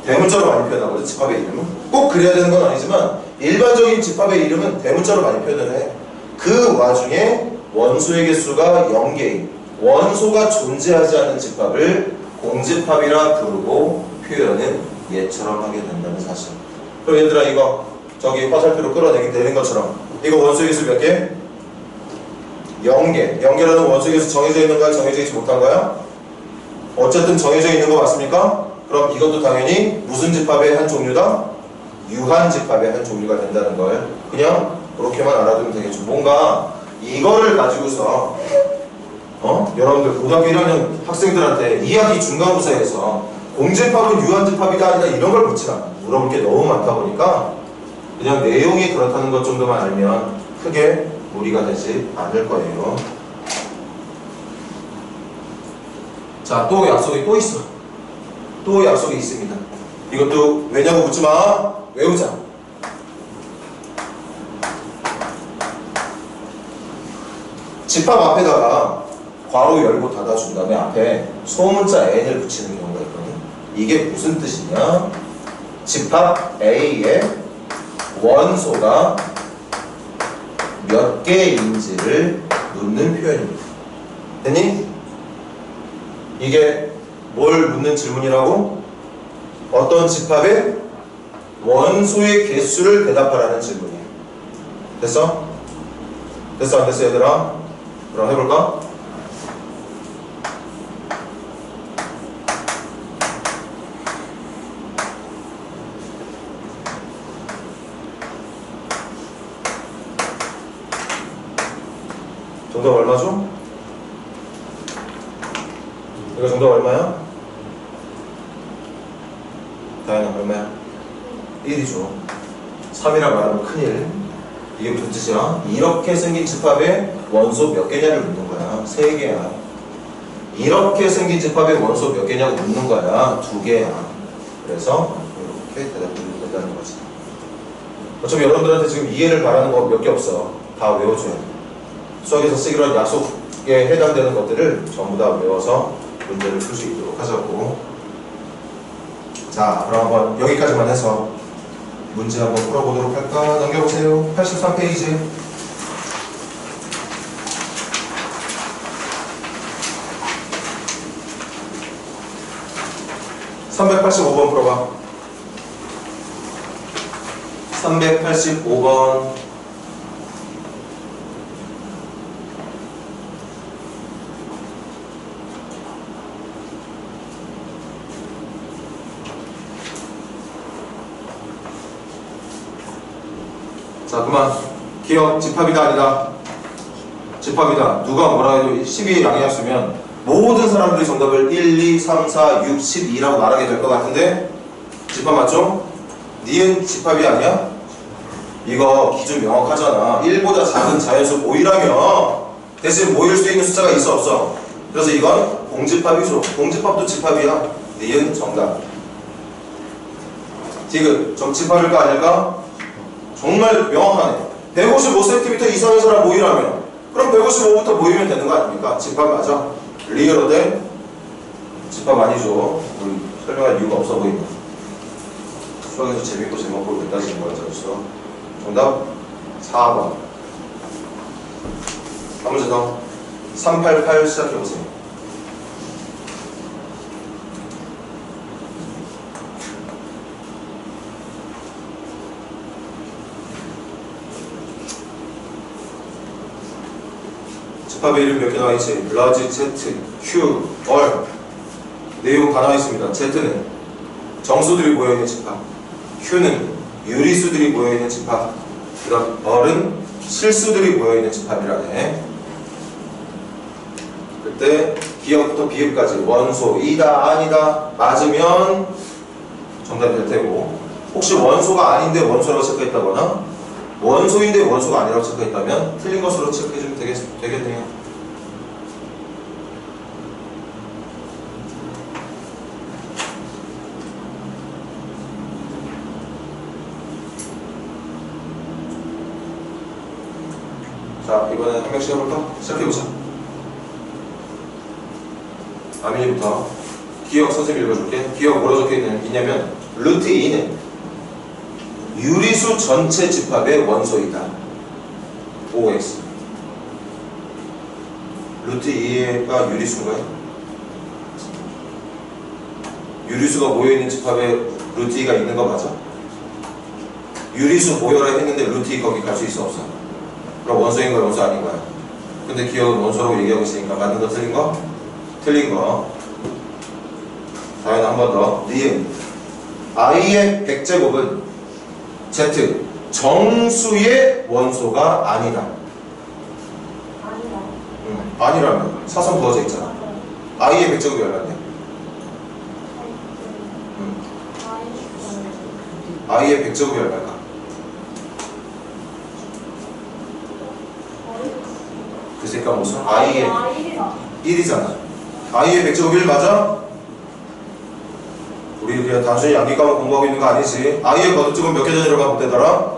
대문자로 많이 표현하거든. 집합의 이름은 꼭 그래야 되는 건 아니지만 일반적인 집합의 이름은 대문자로 많이 표현을 해. 그 와중에 원소의 개수가 0개인 원소가 존재하지 않는 집합을 공집합이라 부르고 표현은 얘처럼 하게 된다는 사실. 그럼 얘들아, 이거 저기 화살표로 끌어내기 되는 것처럼 이거 원소의 개수 몇 개? 0개. 0개라는 원소의 개수 정해져 있는 거야, 정해져 있지 못한 거야? 어쨌든 정해져 있는 거 맞습니까? 그럼 이것도 당연히 무슨 집합의 한 종류다? 유한 집합의 한 종류가 된다는 걸 그냥 그렇게만 알아두면 되겠죠. 뭔가 이거를 가지고서 여러분들 고등학교 1학년 학생들한테 2학기 중간고사에서 공집합은 유한 집합이다 아니다 이런 걸 묻지 않아. 물어볼 게 너무 많다 보니까 그냥 내용이 그렇다는 것 정도만 알면 크게 무리가 되지 않을 거예요. 자, 또 약속이 또 있어. 또 약속이 있습니다. 이것도 왜냐고 묻지 마. 외우자. 집합 앞에다가 괄호 열고 닫아준 다음에 앞에 소문자 n을 붙이는 경우가 있거든. 이게 무슨 뜻이냐? 집합 A의 원소가 몇 개인지를 묻는 표현입니다. 됐니? 이게 뭘 묻는 질문이라고? 어떤 집합의 원소의 개수를 대답하라는 질문이에요. 됐어? 됐어 안 됐어 얘들아? 그럼 해볼까? 정답 얼마죠? 이거 정답 얼마야? 다현아 얼마야? 1이죠. 3이라 말하면 큰일. 이게 무슨 뜻이야? 이렇게 생긴 집합의 원소 몇 개냐를 묻는 거야. 3개야. 이렇게 생긴 집합의 원소 몇 개냐고 묻는 거야. 2개야. 그래서 이렇게 대답해주면 된다는 거지. 어차피 여러분들한테 지금 이해를 바라는 거 몇 개 없어. 다 외워줘야 돼. 수학에서 쓰기로 한 약속에 해당되는 것들을 전부 다 외워서 문제를 풀 수 있도록 하자고. 자, 그럼 한번 여기까지만 해서 문제 한번 풀어보도록 할까? 넘겨보세요. 83페이지. (385번) 풀어봐. 385번. 자, 그만. 기억, 집합이다, 아니다? 집합이다. 누가 뭐라 해도 12의 양이었으면 모든 사람들이 정답을 1, 2, 3, 4, 6, 12라고 말하게 될 것 같은데 집합 맞죠? 니은 집합이 아니야? 이거 기준 명확하잖아. 1보다 작은 자연수 모이라며. 대신 모일 수 있는 숫자가 있어, 없어? 그래서 이건 공집합이죠. 공집합도 집합이야. 니은 정답. 디귿, 정집합일까 아닐까? 정말 명확하네. 155cm 이상의 사람 모이라면 그럼 155부터 모이면 되는 거 아닙니까? 집합 맞아? 리얼어대? 집합 아니죠. 우리 설명할 이유가 없어 보인다. 수학에서 재밌고 제목을 왜 따지는 거야, 저기서. 정답 4번. 한 문제 더. 388 시작해보세요. 집합의 이름 몇 개 나와있지? 라지, Z, Q, 얼. 내용 다 나와있습니다. Z는 정수들이 모여있는 집합, Q는 유리수들이 모여있는 집합, 그 다음 얼은 실수들이 모여있는 집합이라네. 그때 기억부터 비읍까지 원소, 이다, 아니다, 맞으면 정답이 될 테고, 혹시 원소가 아닌데 원소라고 체크했다거나 원소인데 원소가 아니라고 체크했다면 틀린 것으로 체크해주면 되겠네요. 자, 이번엔 한 명씩 해볼까? 시작해보자. 아민이부터. 기억 선생님 읽어줄게. 기억 뭐라 적혀있냐면 루트 2는 유리수 전체 집합의 원소이다. OX. 루트 2가 유리수인가요? 유리수가 모여있는 집합에 루트 2가 있는 거 맞아? 유리수 모여라 했는데 루트 2 거기 갈 수 있어 없어? 그럼 원소인 거야 원소 아닌 거야? 근데 기억은 원소라고 얘기하고 있으니까 맞는 거 틀린 거? 틀린 거. 다음에 한 번 더. 니은 i의 100제곱은 z 정수의 원소가 아니다. 아니다. 아니라면 사선 부어져 있잖아. i의 100제곱이 얼마냐? i의 100제곱이 얼마일까? 글쎄니까 무슨? i의 1이잖아. i의 100제곱 1 맞아? 우리 그냥 단순히 양기과목 공부하고 있는 거 아니지. i의 거듭집은 몇 개 단위로 반복되더라?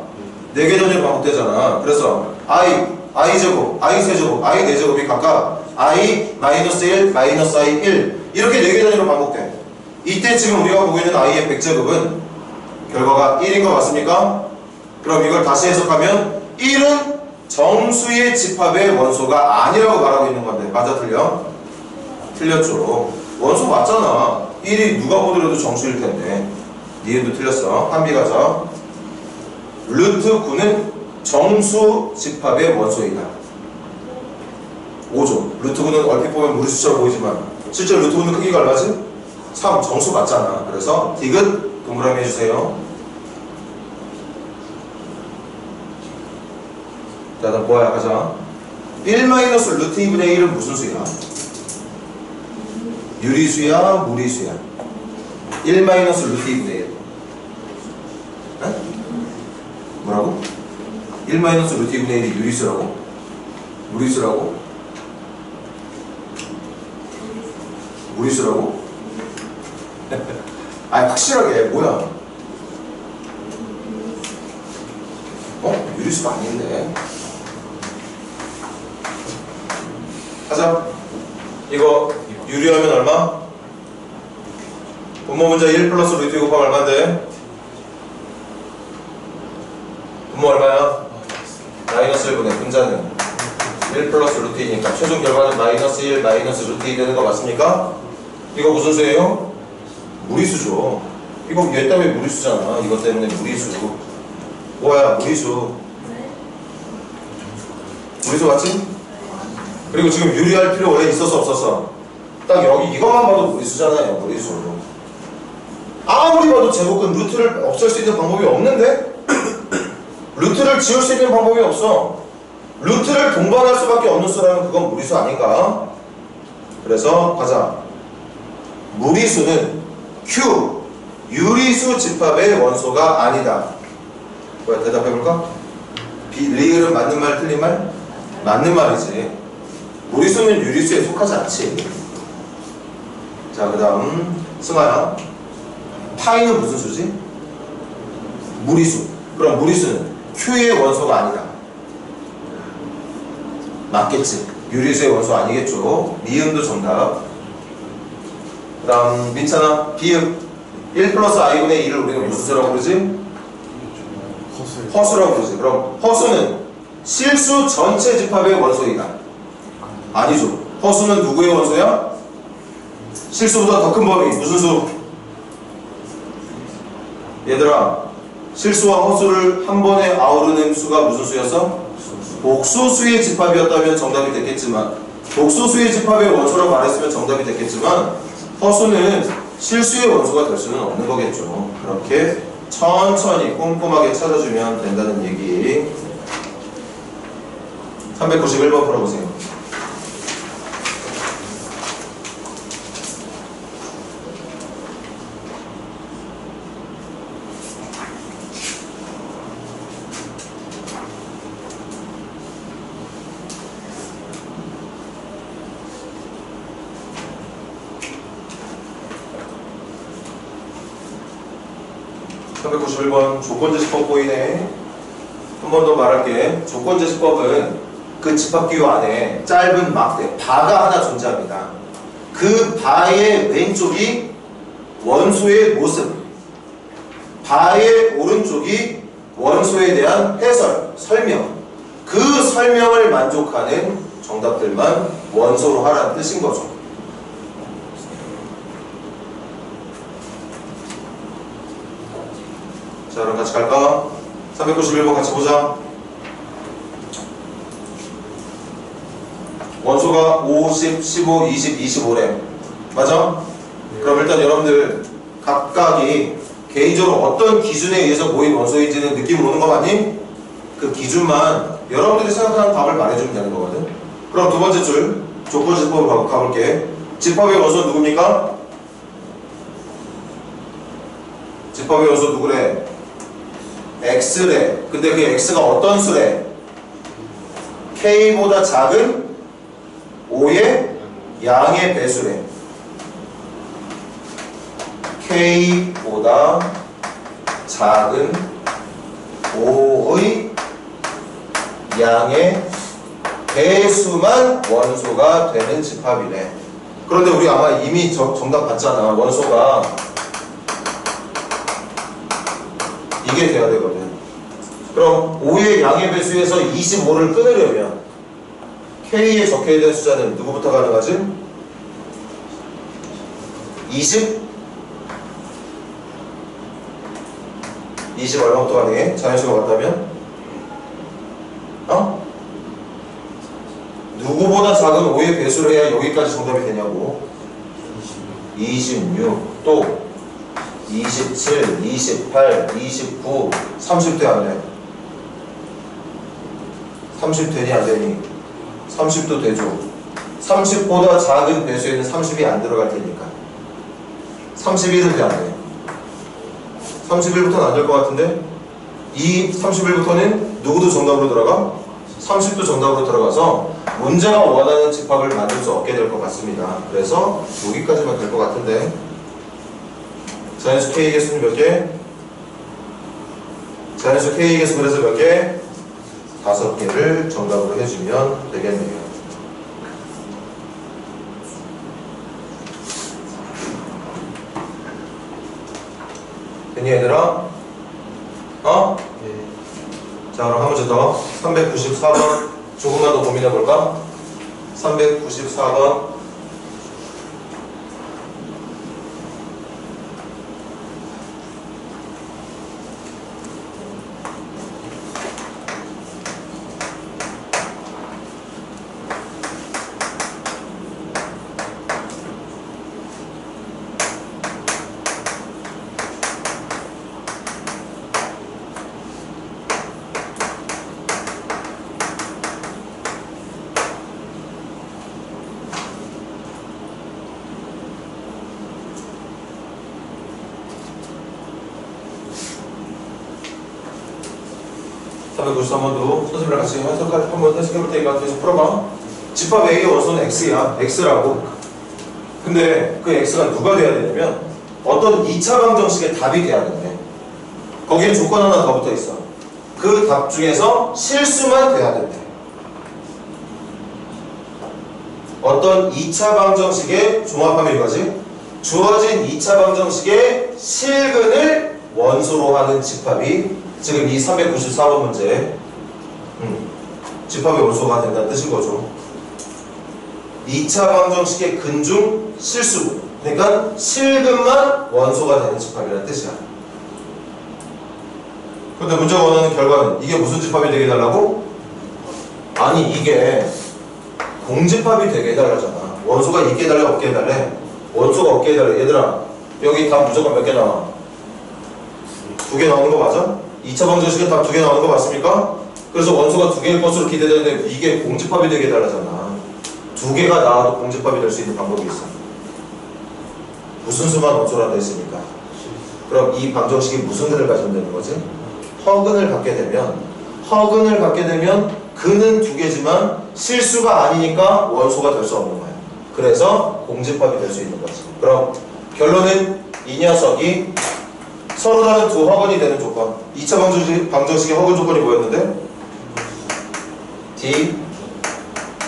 4개 단위로 반복되잖아. 그래서 i제곱, i세제곱, i4제곱이 각각 i-1, -i, 1 이렇게 4개 단위로 반복돼. 이때 지금 우리가 보고 있는 i의 100제곱은 결과가 1인 거 맞습니까? 그럼 이걸 다시 해석하면 1은 정수의 집합의 원소가 아니라고 말하고 있는 건데 맞아 틀려? 틀렸죠. 원소 맞잖아. 1이 누가 보더라도 정수일 텐데. 니은도 틀렸어. 한비 가자. 루트 9는 정수 집합의 원소이다. 5조. 루트 9는 얼핏 보면 무리수처럼 보이지만 실제 루트 9는 크기가 얼마지? 3. 정수 맞잖아. 그래서 디귿 동그라미 해주세요. 자, 나 뭐야 가자. 1 루트 2분의 1은 무슨 수야? 유리수야, 무리수야? 1 루트 2분의 1. 에? 뭐라고? 1 루트 2분의 1이 유리수라고? 무리수라고? 무리수라고? 아니 확실하게 뭐야? 유리수가 아닌데. 하자. 이거 유리하면 얼마? 분모 문제 1 플러스 루트 2 곱하면 얼마인데? 분모 얼마야? 마이너스 1분의 분자는 1 플러스 루트 2니까 최종 결과는 마이너스 1 마이너스 루트 2 되는 거 맞습니까? 이거 무슨 수예요? 무리수죠. 이거 얘 때문에 무리수잖아. 이것 때문에 무리수. 뭐야 무리수. 무리수 맞지? 그리고 지금 유리할 필요 원래 있었어 없었어? 딱 여기 이것만 봐도 무리수잖아요. 무리수. 아무리 봐도 제곱근 루트를 없앨 수 있는 방법이 없는데? 루트를 지울 수 있는 방법이 없어. 루트를 동반할 수밖에 없는 수라면 그건 무리수 아닌가? 그래서 가자. 무리수는 Q 유리수 집합의 원소가 아니다. 뭐야 대답해볼까? 리을은 맞는 말 틀린 말? 맞는 말이지. 무리수는 유리수에 속하지 않지. 자 그 다음 승아야. 파이는 무슨 수지? 무리수. 그럼 무리수는 Q의 원소가 아니다. 맞겠지. 유리수의 원소 아니겠죠. 미음도 정답. 그 다음 민찬아. 비읍 1 플러스 i분의 2를 우리는 무슨 수라고 부르지? 허수라고 부르지. 그럼 허수는 실수 전체 집합의 원소이다. 아니죠. 허수는 누구의 원소야? 실수보다 더 큰 범위. 무슨 수? 얘들아 실수와 허수를 한 번에 아우르는 수가 무슨 수였어? 복소수의 집합이었다면 정답이 됐겠지만 복소수의 집합의 원소라고 말했으면 정답이 됐겠지만 허수는 실수의 원소가 될 수는 없는 거겠죠. 그렇게 천천히 꼼꼼하게 찾아주면 된다는 얘기. 391번 풀어보세요. 391번 조건제시법 보이네. 한 번 더 말할게. 조건제시법은 그 집합기호 안에 짧은 막대, 바가 하나 존재합니다. 그 바의 왼쪽이 원소의 모습, 바의 오른쪽이 원소에 대한 해설, 설명. 그 설명을 만족하는 정답들만 원소로 하라는 뜻인 거죠. 자, 그럼 같이 갈까? 391번 같이 보자. 원소가 5, 10, 15, 20, 25래. 맞아? 그럼 일단 여러분들 각각이 개인적으로 어떤 기준에 의해서 모인 원소인지는 느낌 오는 거 맞니? 그 기준만 여러분들이 생각하는 답을 말해주면 되는 거거든. 그럼 두 번째 줄 조건집합으로 가볼게. 집합의 원소 누굽니까? 집합의 원소 누구래? X래. 근데 그 X가 어떤 수래? K보다 작은 5의 양의 배수래. K보다 작은 5의 양의 배수만 원소가 되는 집합이래. 그런데 우리 아마 이미 정답 봤잖아. 원소가 이게 돼야 되거든. 그럼 5의 양의 배수에서 25를 끊으려면 K에 적혀야 되는 숫자는 누구부터 가능하지? 20 얼마부터 가능해? 자연수가 맞다면? 어? 누구보다 작은 5의 배수를 해야 여기까지 정답이 되냐고. 26, 또 27, 28, 29, 30돼 안 돼? 30 되니 안 되니? 30도 되죠. 30보다 작은 배수에는 30이 안 들어갈 테니까 31은 돼 안 돼? 31부터는 안 될 것 같은데 이 31부터는 누구도 정답으로 들어가? 30도 정답으로 들어가서 문제가 원하는 집합을 만들 수 없게 될 것 같습니다. 그래서 여기까지만 될 것 같은데 자연수 K의 개수는 몇 개? 자연수 K의 개수 그래서 몇 개? 5개를 정답으로 해주면 되겠네요. 됐니 얘들아? 어? 네. 자 그럼 한 문제 더. 394번 조금만 더 고민해 볼까? 394번 한번도 선생님이랑 같이 한번 해석해볼 테니까 계속 풀어봐. 집합 A의 원소는 X야. X라고. 근데 그 X가 누가 돼야 되냐면 어떤 2차 방정식의 답이 돼야 된대. 거기에 조건 하나 더 붙어 있어. 그 답 중에서 실수만 돼야 된대. 어떤 2차 방정식의 종합하면 이거지. 주어진 2차 방정식의 실근을 원소로 하는 집합이 지금 이 394번 문제 집합의 원소가 된다는 뜻인 거죠. 2차 방정식의 근중 실수분, 그러니까 실근만 원소가 되는 집합이라는 뜻이야. 근데 문제가 원하는 결과는 이게 무슨 집합이 되게 해달라고? 아니 이게 공집합이 되게 해달라잖아. 원소가 있게 해달래 없게 해달래? 원소가 없게 해달래. 얘들아 여기 답 무조건 몇 개 나와? 2개 나오는 거 맞아? 2차 방정식에 답 2개 나오는 거 맞습니까? 그래서 원소가 2개일 것으로 기대되는데 이게 공집합이 되게 해달라잖아. 2개가 나와도 공집합이 될 수 있는 방법이 있어. 무슨 수만 원소라고 했으니까. 그럼 이 방정식이 무슨 근을 가지면 되는 거지? 허근을 갖게 되면 근은 2개지만 실수가 아니니까 원소가 될 수 없는 거야. 그래서 공집합이 될 수 있는 거지. 그럼 결론은 이 녀석이 서로 다른 두 확원이 되는 조건. 2차 방정식의 확원 조건이 뭐였는데?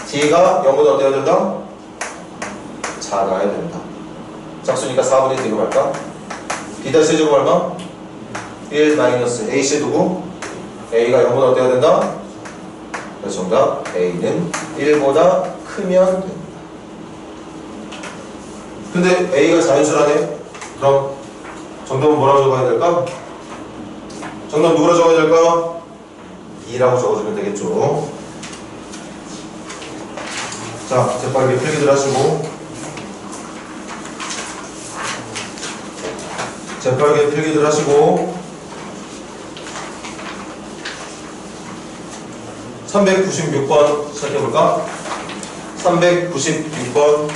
D가 0보다 어때야 된다? 작아야 된다. 작수니까 4분의 D로 갈까? B-제곱 얼마? 1 마이너스 AC 두고 A가 0보다 어때야 된다? 그래서 정답 A는 1보다 크면 된다. 근데 A가 자연수라네? 그럼 정답은 뭐라고 적어야 될까? 정답 누구라 적어야 될까? 2라고 적어주면 되겠죠. 자, 재빠르게 필기들 하시고 재빠르게 필기들 하시고 396번 시작해볼까? 396번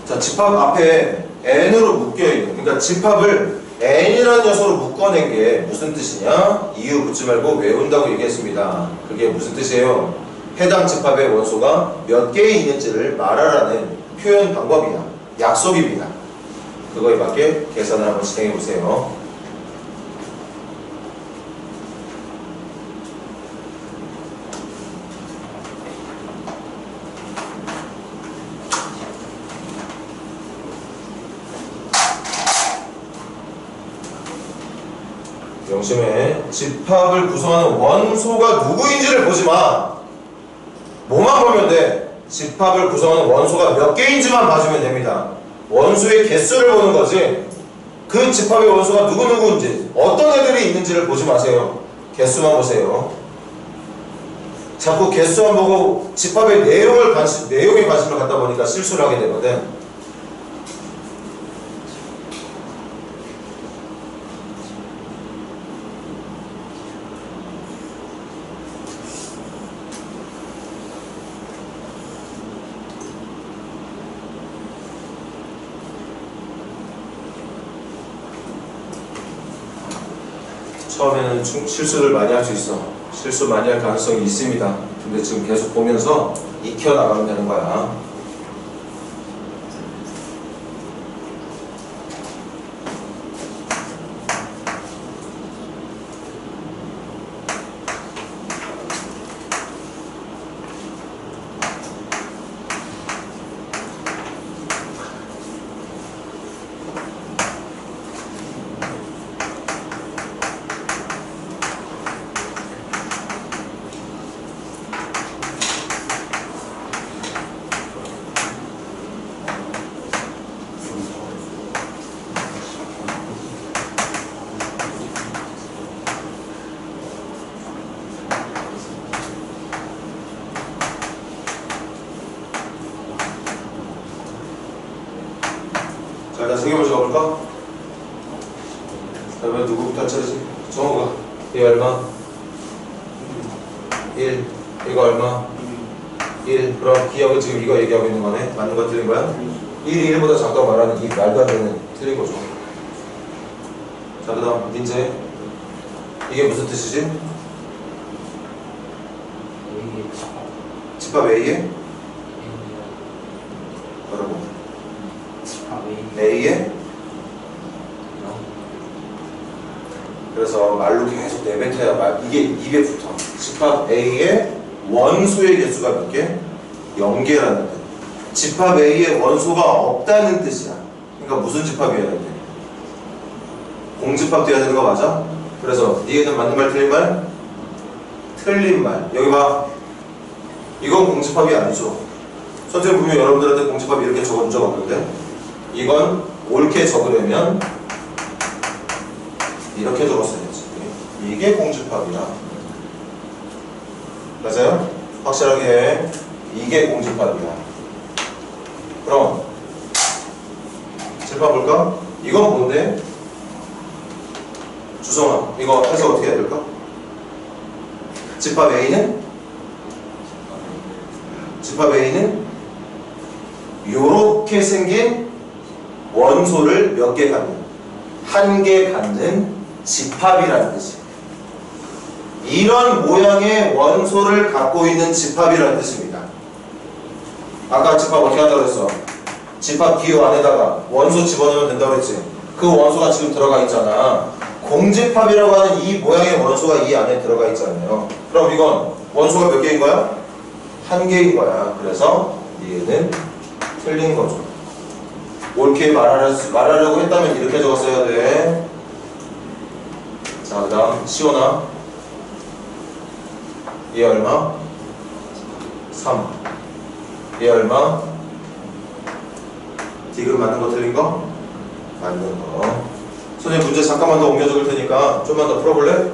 자, 집합 앞에 n으로 묶여있는, 그러니까 집합을 n이라는 녀석으로 묶어낸 게 무슨 뜻이냐? 이유 묻지 말고 외운다고 얘기했습니다. 그게 무슨 뜻이에요? 해당 집합의 원소가 몇 개 있는지를 말하라는 표현 방법이야. 약속입니다. 그거에 맞게 계산을 한번 진행해 보세요. 명심해. 집합을 구성하는 원소가 누구인지를 보지 마. 뭐만 보면 돼? 집합을 구성하는 원소가 몇 개인지만 봐주면 됩니다. 원소의 개수를 보는 거지 그 집합의 원소가 누구누구인지 어떤 애들이 있는지를 보지 마세요. 개수만 보세요. 자꾸 개수만 보고 집합의 내용에 관심을 갖다 보니까 실수를 하게 되거든. 처음에는 실수를 많이 할 수 있어. 실수 많이 할 가능성이 있습니다. 근데 지금 계속 보면서 익혀나가면 되는 거야. 자, 일단 3개 먼저 가볼까? 그 다음에 누구부터 차리지? 정우가. 얘 얼마? 1. 이거 얼마? 1. 그럼 기억은 지금 이거 얘기하고 있는 거네? 맞는 거 틀린 거야? 1이 1보다 작다고 말하는 이 말도 안 되는 틀린 거죠. 자, 그 다음 민재. 이게 무슨 뜻이지? 집합 A에? 뭐라고? A에? 그래서 말로 계속 내뱉어야 이게 입에 붙어. 집합 A의 원소의 개수가 몇 개? 0개라는 뜻. 집합 A의 원소가 없다는 뜻이야. 그러니까 무슨 집합이어야 돼? 공집합 돼야 되는 거 맞아? 그래서 니에는 맞는 말 틀린 말? 틀린 말. 여기 봐. 이건 공집합이 아니죠. 선생님 분명 여러분들한테 공집합 이렇게 적어준 적 없는데 이건 옳게 적으려면 이렇게 적었어야지. 이게 공집합이야. 맞아요? 확실하게 해. 이게 공집합이야. 그럼 집합 볼까? 이건 뭔데? 주성아, 이거 해석 어떻게 해야 될까? 집합 A는 요렇게 생긴 원소를 몇 개 갖는, 한 개 갖는 집합이라는 뜻이에요. 이런 모양의 원소를 갖고 있는 집합이라는 뜻입니다. 아까 집합 어떻게 한다고 했어? 집합 기호 안에다가 원소 집어넣으면 된다고 했지. 그 원소가 지금 들어가 있잖아. 공집합이라고 하는 이 모양의 원소가 이 안에 들어가 있잖아요. 그럼 이건 원소가 몇 개인 거야? 한 개인 거야. 그래서 얘는 틀린 거죠. 옳게 말하려고 했다면 이렇게 적었어야 돼. 자, 그 다음 시원아. 얘 얼마? 3. 얘 얼마? 디귿 맞는 거 틀린 거? 맞는 거. 선생님 문제 잠깐만 더 옮겨 적을 테니까 좀만 더 풀어볼래?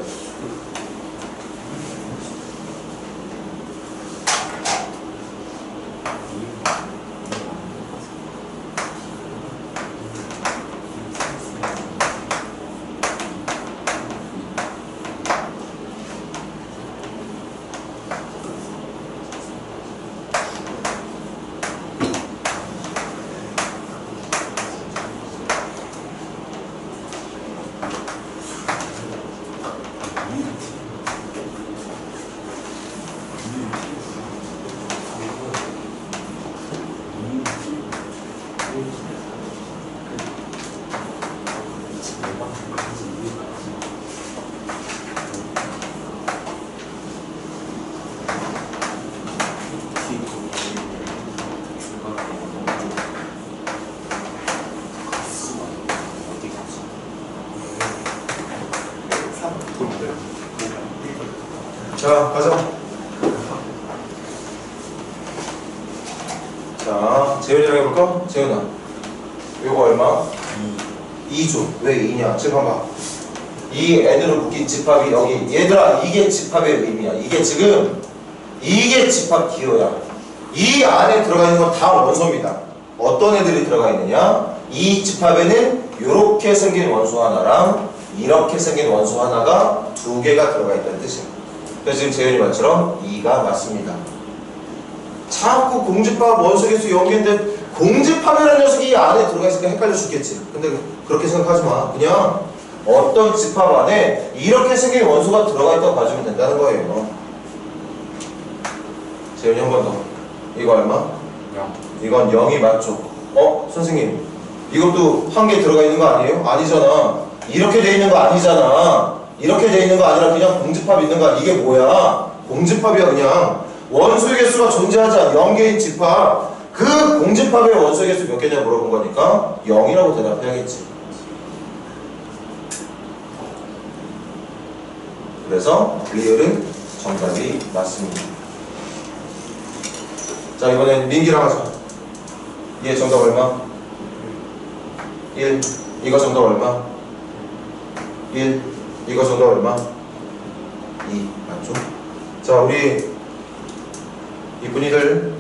자, 가자. 자, 재윤이랑 해볼까? 재윤아, 요거 얼마? 2죠. 왜 2냐? 칠판 봐. 이 n으로 묶인 집합이 여기. 얘들아, 이게 집합의 의미야. 이게 지금 이게 집합 기호야. 이 안에 들어가 있는 건 다 원소입니다. 어떤 애들이 들어가 있느냐? 이 집합에는 이렇게 생긴 원소 하나랑 이렇게 생긴 원소 하나가 두 개가 들어가 있다는 뜻이야. 그래서 지금 재현이 말처럼 2가 맞습니다. 자꾸 공집합 원소개수 연계인데 공집합이라는 녀석이 이 안에 들어가 있으니까 헷갈려 죽겠지. 근데 그렇게 생각하지 마. 그냥 어떤 집합 안에 이렇게 생긴 원소가 들어가 있다고 봐주면 된다는 거예요. 재현이 한 번 더. 이거 얼마? 0. 이건 0이 맞죠? 선생님, 이것도 한 개 들어가 있는 거 아니에요? 아니잖아. 이렇게 돼 있는 거 아니잖아. 이렇게 돼 있는 거 아니라 그냥 공집합 있는 거. 이게 뭐야? 공집합이야. 그냥 원소의 개수가 존재하지 않은 0개인 집합. 그 공집합의 원소의 개수 몇 개냐 물어본 거니까 0이라고 대답해야겠지. 그래서 리을은 정답이 맞습니다. 자, 이번엔 민기랑 하자. 얘 정답 얼마? 1. 이거 정답 얼마? 1. 이거 정답 얼마? 2. 맞죠? 자, 우리 이쁜이들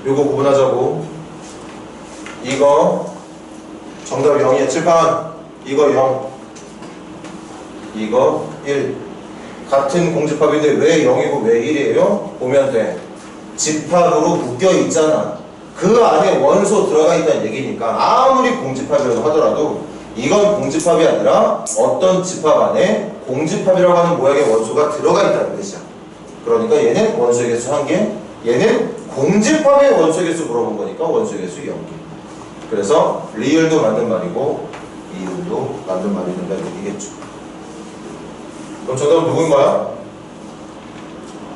요거 구분하자고. 이거 정답 0이야. 칠판. 이거 0. 이거 1. 같은 공집합인데 왜 0이고 왜 1이에요? 보면 돼. 집합으로 묶여 있잖아. 그 안에 원소 들어가 있다는 얘기니까 아무리 공집합이라고 하더라도 이건 공집합이 아니라 어떤 집합 안에 공집합이라고 하는 모양의 원소가 들어가 있다는 뜻이야. 그러니까 얘는 원소의 개수 1개, 얘는 공집합의 원소의 개수 물어본 거니까 원소의 개수 0개. 그래서 리을도 맞는 말이고 이을도 맞는 말이 된다는 얘기겠죠. 그럼 정답은 누구인 거야?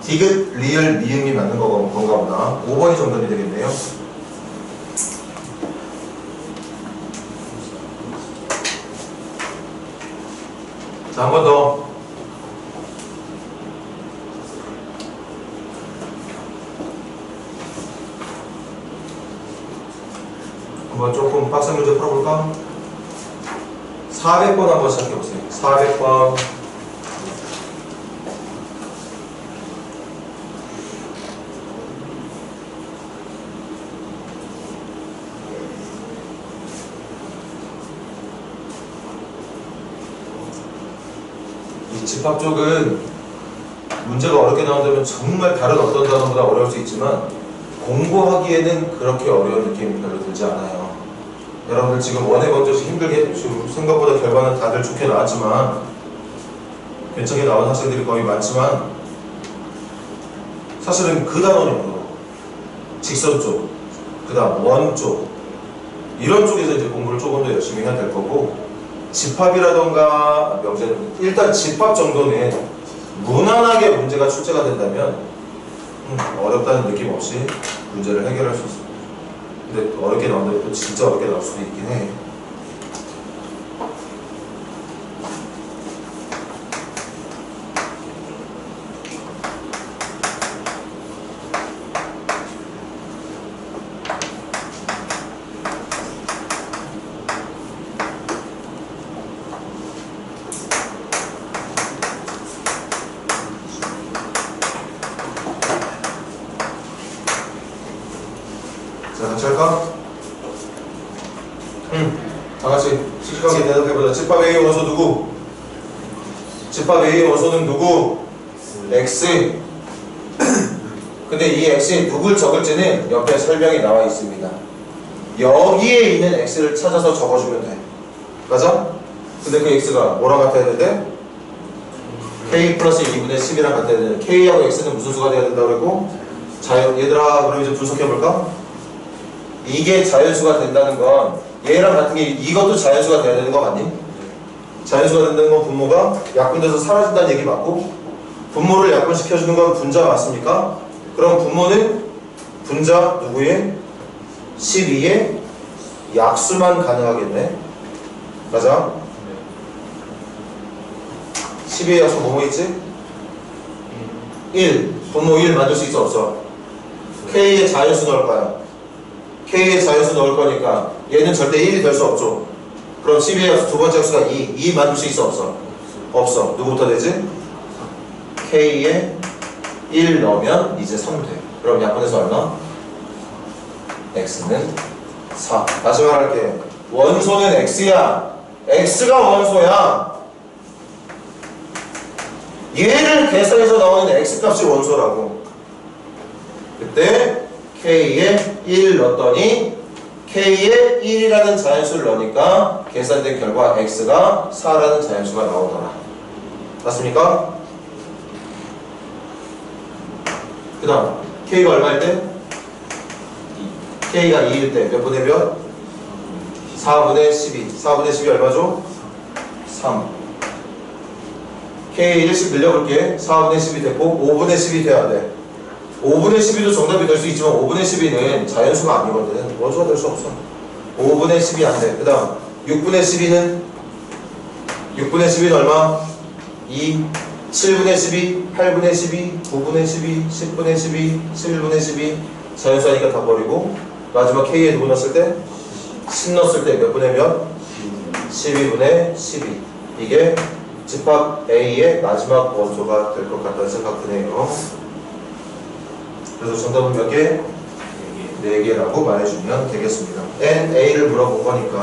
디귿, 리을, 미음이 맞는 건가 보다. 5번이 정답이 되겠네요. 자, 한 번 더. 한번 조금 빡센 문제 풀어볼까? 400번 한번 시작해보세요. 400번. 이 집합 쪽은 문제가 어렵게 나온다면 정말 다른 어떤 단어보다 어려울 수 있지만 공부하기에는 그렇게 어려운 느낌이 별로 들지 않아요. 여러분들 지금 원회 번져서 힘들게 지금 생각보다 결과는 다들 좋게 나왔지만 괜찮게 나온 학생들이 거의 많지만 사실은 그 단원형으로 직선 쪽, 그 다음 원 쪽 이런 쪽에서 이제 공부를 조금 더 열심히 해야 될 거고 집합이라던가 명제는 일단 집합 정도는 무난하게 문제가 출제가 된다면 어렵다는 느낌 없이 문제를 해결할 수 있습니다. 근데 어렵게 나온다면 또 진짜 어렵게 나올 수도 있긴 해. 자, 같이 할까? 다 같이 씩씩하게 대답해보자. 집합 A의 원소 누구? 집합 A의 원소는 누구? X. 근데 이 X에 누굴 적을지는 옆에 설명이 나와 있습니다. 여기에 있는 X를 찾아서 적어주면 돼. 맞아? 근데 그 X가 뭐랑 같아야 돼? K 플러스 2분의 10이랑 같아야 돼. K하고 X는 무슨 수가 돼야 된다고 그랬고? 얘들아, 그럼 이제 분석해볼까? 이게 자연수가 된다는 건 얘랑 같은 게 이것도 자연수가 돼야 되는 거 맞니? 자연수가 된다는 건 분모가 약분돼서 사라진다는 얘기 맞고 분모를 약분시켜주는 건 분자 맞습니까? 그럼 분모는 분자 누구의? 12의 약수만 가능하겠네. 맞아? 12의 약수 뭐뭐 있지? 1. 분모 1 만들 수 있어 없어? K의 자연수 넣을 거야. K의 자연수 넣을 거니까 얘는 절대 1이 될 수 없죠. 그럼 12의 약수 두 번째 약수가 2 만들 수 있어 없어? 없어. 누구부터 되지? K에 1 넣으면 이제 3 돼. 그럼 약분해서 얼마? X는 4. 다시 말할게. 원소는 X야. X가 원소야. 얘를 계산해서 나오는 X값이 원소라고. 그때 K에 1 넣었더니 K에 1이라는 자연수를 넣으니까 계산된 결과 X가 4라는 자연수가 나오더라. 맞습니까? 그 다음 K가 얼마일 때? K가 2일 때 몇 분의 몇? 4분의 12. 4분의 10이 얼마죠? 3. K 1씩 늘려볼게. 4분의 10이 됐고 5분의 10이 돼야 돼. 5분의 12도 정답이 될 수 있지만 5분의 12는 자연수가 아니거든. 원소가 될 수 없어. 5분의 10이 안 돼. 그 다음 6분의 12는 6분의 12는 얼마? 2. 7분의 12, 8분의 12, 9분의 12, 10분의 12, 11분의 12 자연수하니까 다 버리고 마지막 K에 누구 넣었을 때? 10 넣었을 때 몇 분의 몇? 12분의 12. 이게 집합 A의 마지막 원소가 될 것 같다는 생각 드네요. 그래서 정답은 몇 개? 4개라고 말해주면 되겠습니다. N, A를 물어본 거니까.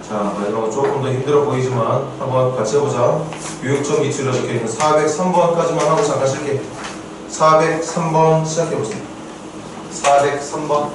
자, 마지막은 조금 더 힘들어 보이지만 한번 같이 해보자. 유형점 기출에 적혀있는 403번까지만 하고 잠깐 쉴게. 403번 시작해보세요. 403번.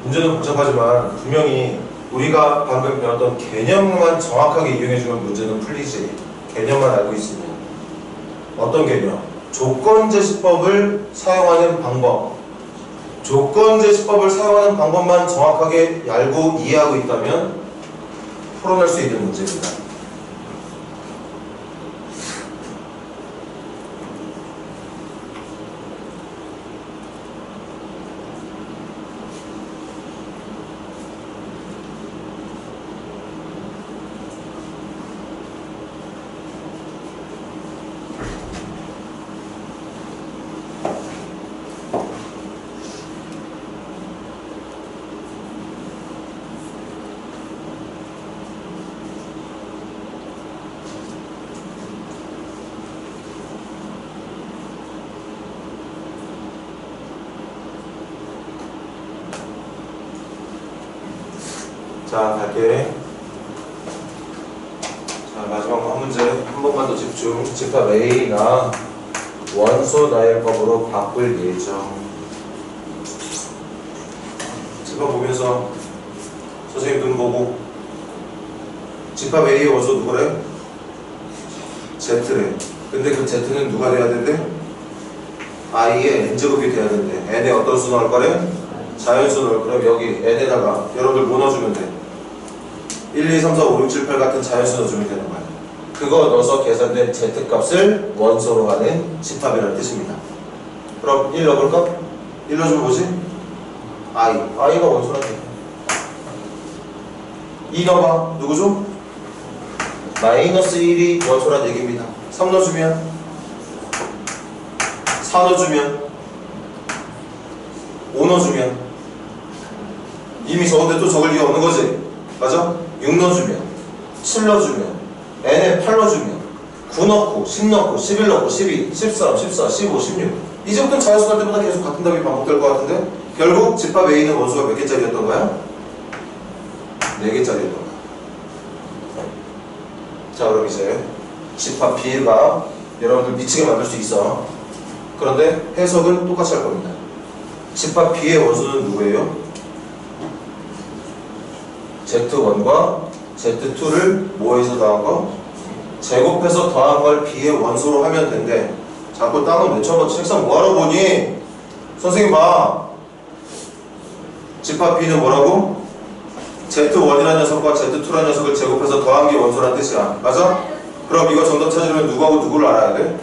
문제는 복잡하지만 분명히 우리가 방금 배웠던 개념만 정확하게 이용해주면 문제는 풀리지. 개념만 알고 있으면. 어떤 개념? 조건제시법을 사용하는 방법. 조건제시법을 사용하는 방법만 정확하게 알고 이해하고 있다면 풀어낼 수 있는 문제입니다. 자, 갈게. 자, 마지막 한 문제. 한 번만 더 집중. 집합 A나 원소 나열법으로 바꿀 예정. 집합 보면서 선생님 눈 보고 집합 A의 원소 누구래? Z래. 근데 그 Z는 누가 돼야 된대? I의 N제곱이 돼야 된대. N에 어떤 수 넣을 거래? 자연수 넣을 거래. 여기 N에다가 여러분들 뭐 넣어주면 돼? 1, 2, 3, 4, 5, 6, 7, 8 같은 자연수 넣어주면 되는 거야. 그거 넣어서 계산된 Z값을 원소로 하는 집합이라는 뜻입니다. 그럼 1 넣어볼까? 1 넣어주면 뭐지? I가 원소라는 얘기야. 2 넣어봐. 누구죠? 마이너스 1이 원소라는 얘기입니다. 3 넣어주면 4 넣어주면 5 넣어주면 이미 적은데 또 적을 이유 없는 거지? 맞아? 6 넣어주면 7 넣어주면 n에 8 넣어주면 9 넣고 10 넣고 11 넣고 12 13 14 15 16 이제부터는 자연수 할 때마다 계속 같은 답이 반복될 것 같은데 결국 집합 A는 원소가 몇 개짜리였던 거야? 4개짜리였던 거야. 자, 그럼 이제 집합 B가 여러분들 미치게 만들 수 있어. 그런데 해석은 똑같이 할 겁니다. 집합 B의 원소는 누구예요? Z1과 Z2를 뭐해서 더한 거? 제곱해서 더한 걸 B의 원소로 하면 된대. 자꾸 땅을 외쳐봐. 책상 뭐하러 보니? 선생님 봐. 집합 B는 뭐라고? Z1이라는 녀석과 Z2라는 녀석을 제곱해서 더한 게 원소란 뜻이야. 맞아? 그럼 이거 정답 찾으려면 누구하고 누구를 알아야 돼?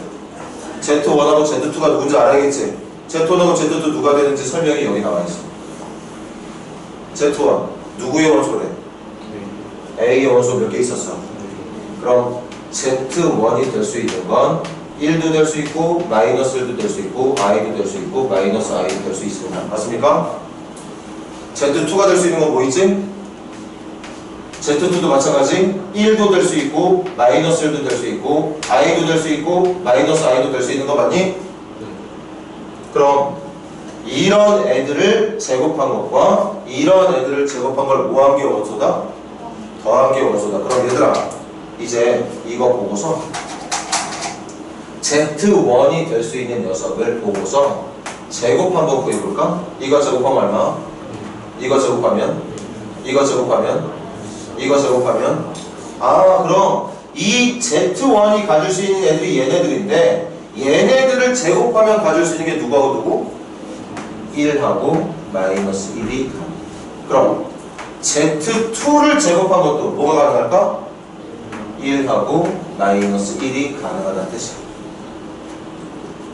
Z1하고 Z2가 누군지 알아야겠지? Z1하고 Z2 누가 되는지 설명이 여기 나와있어. Z1 누구의 원소래? A의 원소 몇 개 있었어? 그럼 Z1이 될 수 있는 건 1도 될 수 있고 마이너스 1도 될 수 있고 i도 될 수 있고 마이너스 i도 될 수 있습니다. 맞습니까? Z2가 될 수 있는 건 뭐 있지? Z2도 마찬가지 1도 될 수 있고 마이너스 1도 될 수 있고 i도 될 수 있고 마이너스 i도 될 수 있는 거 맞니? 그럼 이런 애들을 제곱한 것과 이런 애들을 제곱한 걸 뭐 한 게 원소다? 더한 게 원소다. 그럼 얘들아 이제 이거 보고서 Z1이 될 수 있는 녀석을 보고서 제곱 한번 구해볼까? 이거 제곱하면 얼마? 이거 제곱하면? 이거 제곱하면? 이거 제곱하면? 아, 그럼 이 Z1이 가질 수 있는 애들이 얘네들인데 얘네들을 제곱하면 가질 수 있는 게 누구하고 누구? 1하고 마이너스 1이 그럼 Z2를 제곱한 것도 뭐가 가능할까? 1하고 마이너스 1이 가능하다는 뜻이야.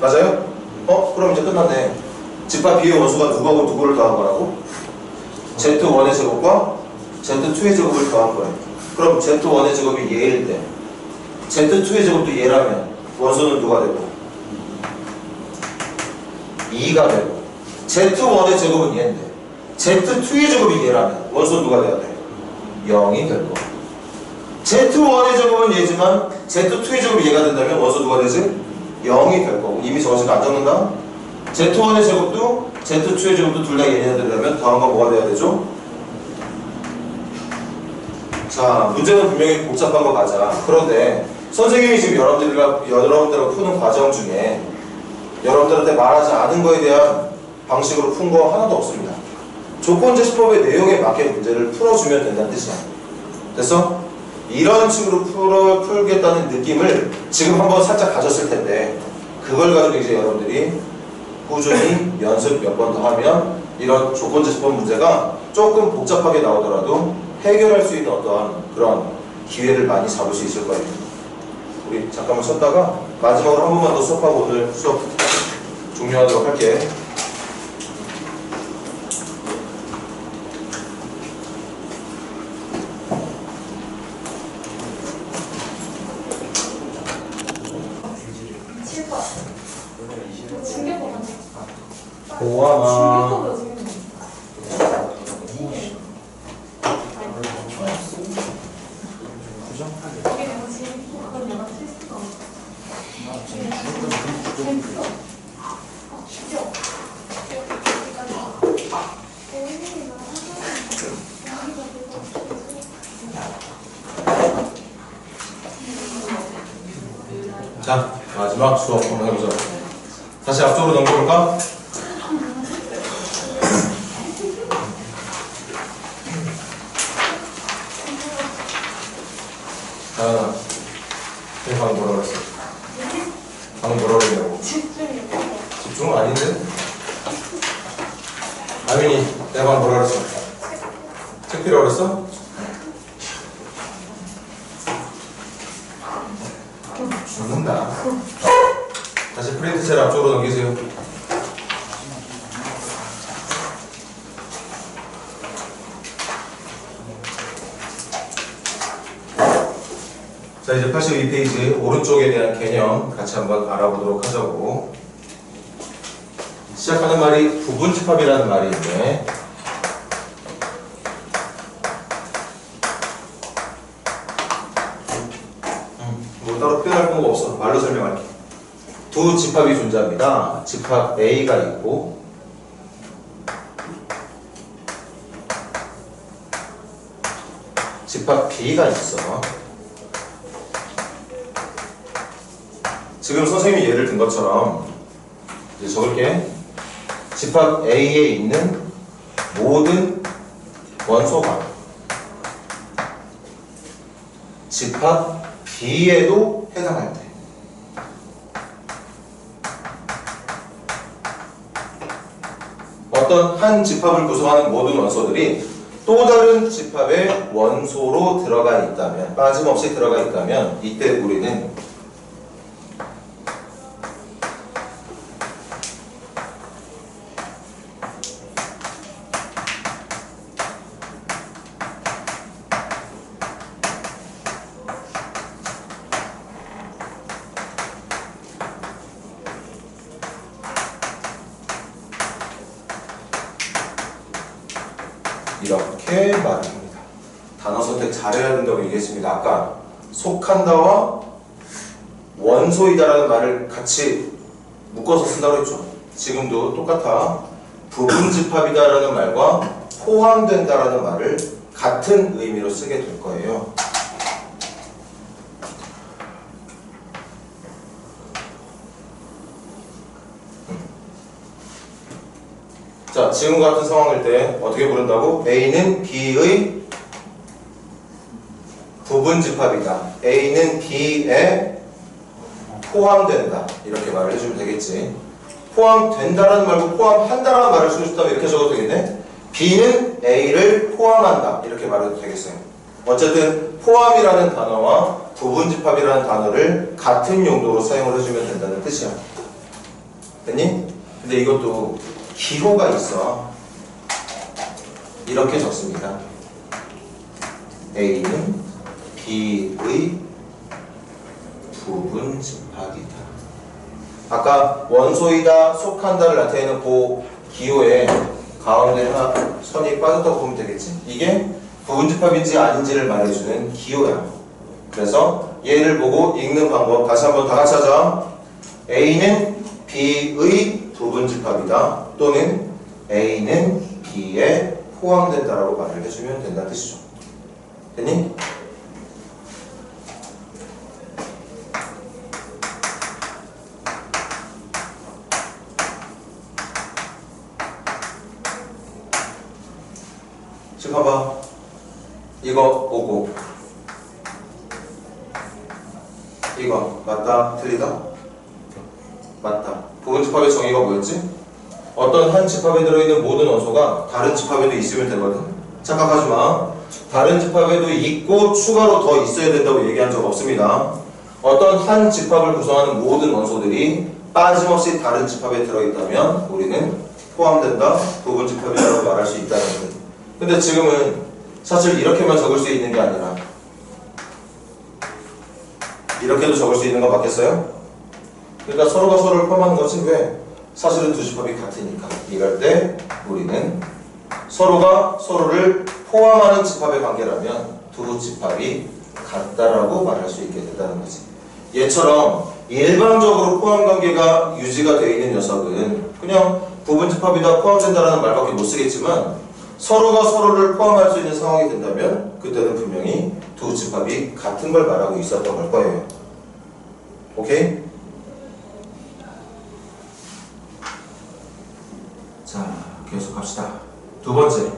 맞아요? 그럼 이제 끝났네. 집합 B의 원소가 누구하고 누구를 더한 거라고? Z1의 제곱과 Z2의 제곱을 더한 거예요. 그럼 Z1의 제곱이 얘일 때 Z2의 제곱도 얘라면 원소는 누가 되고? 2가 되고 Z1의 제곱은 얘인데 Z2의 제곱이 얘라면 원소는 누가 돼야 돼? 0이 될 거. Z1의 제곱은 얘지만 Z2의 제곱이 얘가 된다면 원소 누가 되지? 0이 될 거고. 이미 적어서 안 적는다? Z1의 제곱도 Z2의 제곱도 둘 다 얘네들이라면 더한 거 뭐가 돼야 되죠? 자, 문제는 분명히 복잡한 거 맞아. 그런데 선생님이 지금 여러분들하고 푸는 과정 중에 여러분들한테 말하지 않은 거에 대한 방식으로 푼 거 하나도 없습니다. 조건제시법의 내용에 맞게 문제를 풀어주면 된다는 뜻이야. 됐어? 이런 식으로 풀겠다는 느낌을 지금 한번 살짝 가졌을 텐데 그걸 가지고 이제 여러분들이 꾸준히 연습 몇 번 더 하면 이런 조건제시법 문제가 조금 복잡하게 나오더라도 해결할 수 있는 어떠한 그런 기회를 많이 잡을 수 있을 거예요. 우리 잠깐만 쉬었다가 마지막으로 한 번만 더 수업하고 오늘 수업 종료하도록 할게. 고마워. 자, 마지막 수업 한번 해보자. 다시 앞쪽으로 넘겨볼까? 아, 방금 뭐라 그랬어? 방금 뭐라 그랬냐고? 집중은 아닌데? 아민이, 내가 방금 뭐라 그랬어? 책 필요하고 그랬어? 죽는다. 다시 프린트셀 앞쪽으로 넘기세요. 자, 이제 82페이지 오른쪽에 대한 개념 같이 한번 알아보도록 하자고. 시작하는 말이 부분집합이라는 말이 있네. 뭐 따로 표현할 건 없어. 말로 설명할게. 두 집합이 존재합니다. 집합 A가 있고 집합 B가 있어. 지금 선생님이 예를 든 것처럼 이제 적을게. 집합 A에 있는 모든 원소가 집합 B에도 해당할 때 어떤 한 집합을 구성하는 모든 원소들이 또 다른 집합의 원소로 들어가 있다면, 빠짐없이 들어가 있다면 이때 우리는 이렇게 말합니다. 단어 선택 잘해야 된다고 얘기했습니다. 아까 속한다와 원소이다라는 말을 같이 묶어서 쓴다고 했죠. 지금도 똑같아. 부분집합이다라는 말과 포함된다라는 말을 같은 의미로 쓰게 될 거예요. 자, 지금 같은 상황일 때 어떻게 부른다고? A는 B의 부분집합이다. A는 B에 포함된다. 이렇게 말을 해주면 되겠지. 포함된다라는 말고 포함한다라는 말을 쓰고 싶다면 이렇게 적어도 되겠네. B는 A를 포함한다. 이렇게 말해도 되겠어요. 어쨌든 포함이라는 단어와 부분집합이라는 단어를 같은 용도로 사용을 해주면 된다는 뜻이야. 됐니? 근데 이것도 기호가 있어. 이렇게 적습니다. A는 B의 부분집합이다. 아까 원소이다, 속한다를 나타내는 그 기호에 가운데 하나 선이 빠졌다고 보면 되겠지. 이게 부분집합인지 아닌지를 말해주는 기호야. 그래서 얘를 보고 읽는 방법 다시 한번 다 같이 하자. A는 B의 부분집합이다. 또는 A는 B에 포함된다라고 말을 해주면 된다는 뜻이죠. 됐니? 봐봐. 이거 보고 이거 맞다 틀리다? 맞다. 부분 집합의 정의가 뭐였지? 어떤 한 집합에 들어있는 모든 원소가 다른 집합에도 있으면 되거든. 착각하지 마. 다른 집합에도 있고 추가로 더 있어야 된다고 얘기한 적 없습니다. 어떤 한 집합을 구성하는 모든 원소들이 빠짐없이 다른 집합에 들어있다면 우리는 포함된다, 부분 집합이라고 말할 수 있다는 것. 근데 지금은 사실 이렇게만 적을 수 있는 게 아니라 이렇게도 적을 수 있는 거 맞겠어요? 그러니까 서로가 서로를 포함하는 것이 왜? 사실은 두 집합이 같으니까. 이럴 때 우리는 서로가 서로를 포함하는 집합의 관계라면 두 집합이 같다라고 말할 수 있게 된다는 거지. 얘처럼 일방적으로 포함 관계가 유지가 되어 있는 녀석은 그냥 부분 집합이다 포함된다라는 말밖에 못 쓰겠지만 서로가 서로를 포함할 수 있는 상황이 된다면 그때는 분명히 두 집합이 같은 걸 말하고 있었던 걸 거예요. 오케이? 자, 계속 갑시다. 두 번째,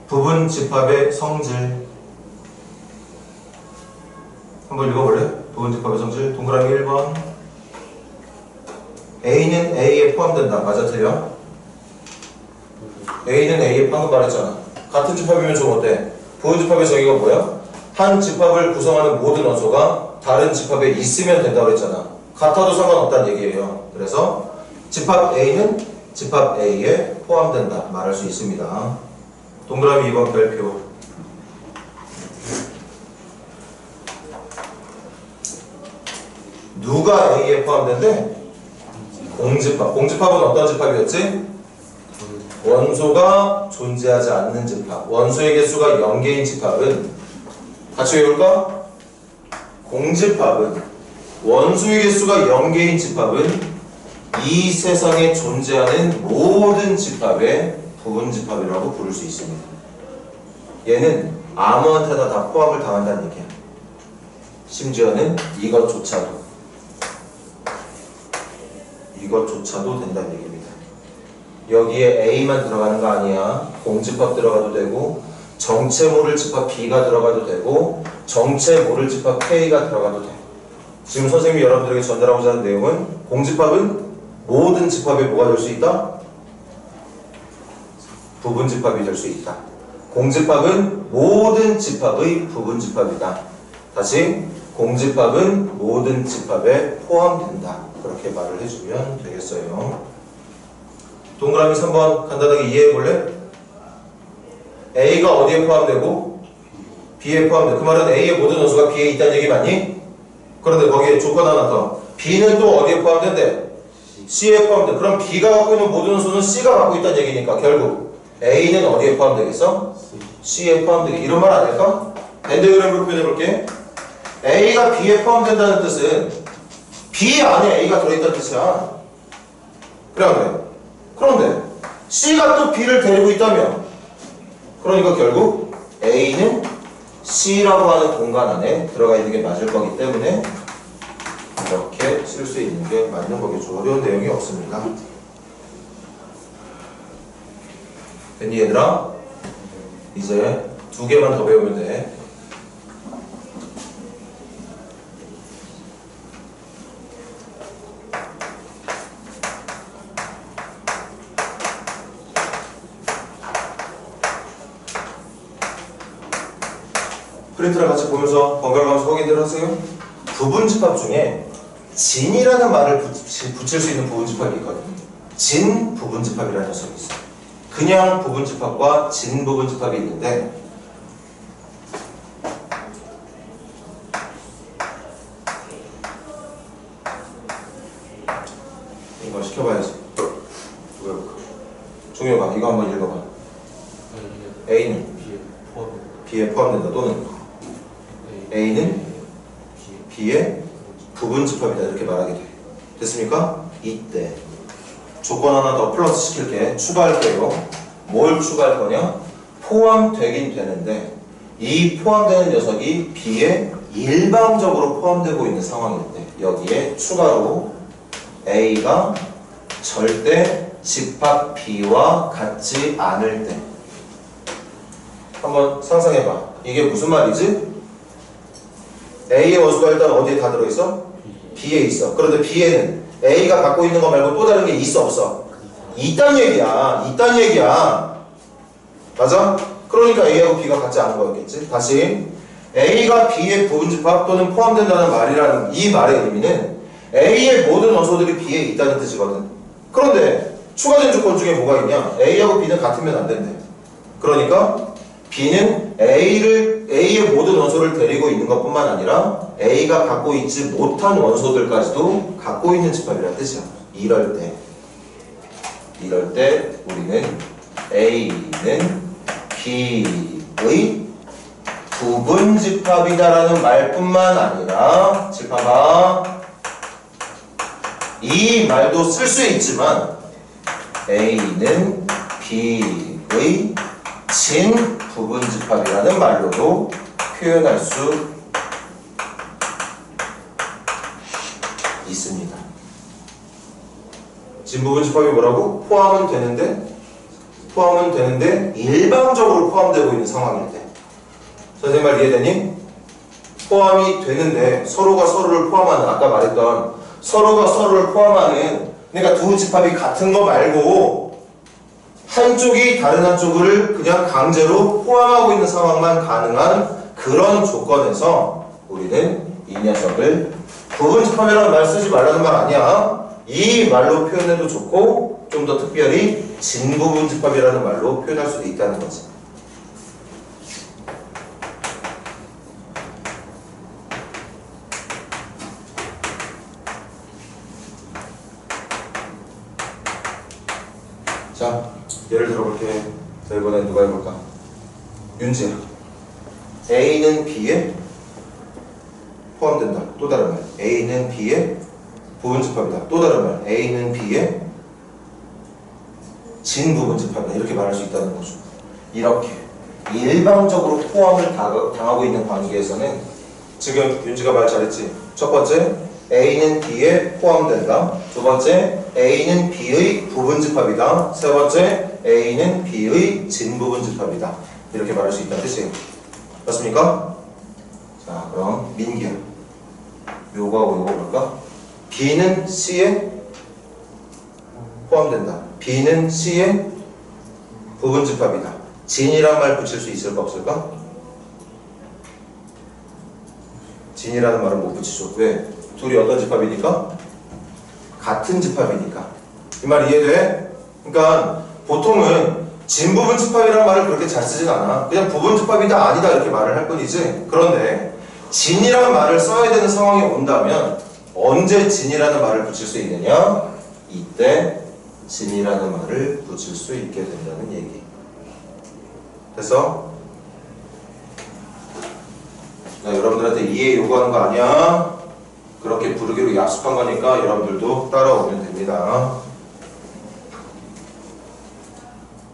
부분 집합의 성질. 한번 읽어볼래? 부분 집합의 성질. 동그라미 1번. A는 A에 포함된다. 맞아, 틀려? A는 A에 방금 말했잖아. 같은 집합이면 좀 어때? 부분 집합의 정의가 뭐야? 한 집합을 구성하는 모든 원소가 다른 집합에 있으면 된다고 그랬잖아. 같아도 상관없다는 얘기예요. 그래서 집합 A는 집합 A에 포함된다 말할 수 있습니다. 동그라미 2번 별표. 누가 A에 포함된대? 공집합. 공집합은 어떤 집합이었지? 원소가 존재하지 않는 집합. 원소의 개수가 0개인 집합은 같이 외울까? 공집합은 원소의 개수가 0개인 집합은 이 세상에 존재하는 모든 집합의 부분 집합이라고 부를 수 있습니다. 얘는 아무한테나 다 포함을 당한다는 얘기야. 심지어는 이것조차도 된다는 얘기입니다. 여기에 A만 들어가는 거 아니야. 공집합 들어가도 되고 정체 모를 집합 B가 들어가도 되고 정체 모를 집합 K가 들어가도 돼. 지금 선생님이 여러분들에게 전달하고자 하는 내용은 공집합은 모든 집합에 뭐가 될 수 있다? 부분 집합이 될 수 있다. 공집합은 모든 집합의 부분 집합이다. 다시, 공집합은 모든 집합에 포함된다. 그렇게 말을 해주면 되겠어요. 동그라미 3번 간단하게 이해해볼래? A가 어디에 포함되고 B에 포함돼. 그 말은 A의 모든 원소가 B에 있다는 얘기 맞니? 그런데 거기에 조건 하나 더. B는 또 어디에 포함된대? C에 포함돼. 그럼 B가 갖고 있는 모든 원소는 C가 갖고 있다는 얘기니까 결국 A는 어디에 포함되겠어? C에 포함되게. 이런 말 아닐까? 밴드그램으로 표현해볼게. A가 B에 포함된다는 뜻은 B 안에 A가 들어있다는 뜻이야. 그래 안 그래? 그런데 C가 또 B를 데리고 있다면 그러니까 결국 A는 C라고 하는 공간 안에 들어가 있는 게 맞을 거기 때문에 이렇게 쓸 수 있는 게 맞는 거겠죠. 어려운 내용이 없습니다. 됐니 얘들아? 이제 두 개만 더 배우면 돼. 프린트랑 같이 보면서 번갈아 가면서 확인들 하세요. 부분 집합 중에 진이라는 말을 붙일 수 있는 부분 집합이 있거든요. 진 부분 집합이라는 녀석이 있어요. 그냥 부분 집합과 진 부분 집합이 있는데 이거 시켜봐야지. 종효가 이거 한번 읽어봐. A는 B에 포함된다 또는 A는 B의 부분 집합이다 이렇게 말하게 돼. 됐습니까? 이때 조건 하나 더 플러스 시킬게. 추가할게요. 뭘 추가할 거냐? 포함되긴 되는데 이 포함되는 녀석이 B에 일방적으로 포함되고 있는 상황일 때 여기에 추가로 A가 절대 집합 B와 같지 않을 때 한번 상상해봐. 이게 무슨 말이지? A의 원소가 일단 어디에 다 들어있어? B에 있어. 그런데 B에는 A가 갖고 있는 거 말고 또 다른 게 있어 없어? 있단 얘기야. 있단 얘기야. 맞아? 그러니까 A하고 B가 같지 않은 거였겠지? 다시 A가 B의 부분집합 또는 포함된다는 말이라는 이 말의 의미는 A의 모든 원소들이 B에 있다는 뜻이거든. 그런데 추가된 조건 중에 뭐가 있냐? A하고 B는 같으면 안 된대. 그러니까 B는 A의 모든 원소를 데리고 있는 것뿐만 아니라 A가 갖고 있지 못한 원소들까지도 갖고 있는 집합이라는 뜻이야. 이럴 때 우리는 A는 B의 부분집합이다라는 말뿐만 아니라 집합아 이 말도 쓸 수 있지만 A는 B의 진부분집합이라는 말로도 표현할 수 있습니다. 진부분집합이 뭐라고? 포함은 되는데 일방적으로 포함되고 있는 상황일 때. 선생님 말 이해되니? 포함이 되는데 서로가 서로를 포함하는 아까 말했던 서로가 서로를 포함하는 그러니까 두 집합이 같은 거 말고 한쪽이 다른 한쪽을 그냥 강제로 포함하고 있는 상황만 가능한 그런 조건에서 우리는 이 녀석을 부분집합이라는 말 쓰지 말라는 말 아니야. 이 말로 표현해도 좋고 좀 더 특별히 진부분집합이라는 말로 표현할 수도 있다는 거지. 자, 예를 들어볼게. 자, 이번엔 누가 해볼까? 윤지야. A는 B에 포함된다. 또 다른 말. A는 B에 부분집합이다. 또 다른 말. A는 B에 진부분집합이다. 이렇게 말할 수 있다는 거죠. 이렇게 일방적으로 포함을 당하고 있는 관계에서는 지금 윤지가 말 잘했지. 첫 번째, A는 B에 포함된다. 두 번째, A는 B의 부분집합이다. 세 번째, A는 B의 진부분집합이다. 이렇게 말할 수 있다는 뜻이에요. 맞습니까? 자, 그럼 민기야. 요거하고 요거 볼까? B는 C에 포함된다. B는 C의 부분집합이다. 진이란 말 붙일 수 있을까 없을까? 진이라는 말은 못 붙이죠. 왜? 둘이 어떤 집합이니까? 같은 집합이니까. 이 말 이해돼? 그러니까 보통은 진부분집합이라는 말을 그렇게 잘 쓰진 않아. 그냥 부분집합이다 아니다 이렇게 말을 할 뿐이지. 그런데 진이라는 말을 써야 되는 상황이 온다면 언제 진이라는 말을 붙일 수 있느냐? 이때 진이라는 말을 붙일 수 있게 된다는 얘기. 됐어? 나 여러분들한테 이해 요구하는 거 아니야? 그렇게 부르기로 약속한 거니까 여러분들도 따라오면 됩니다.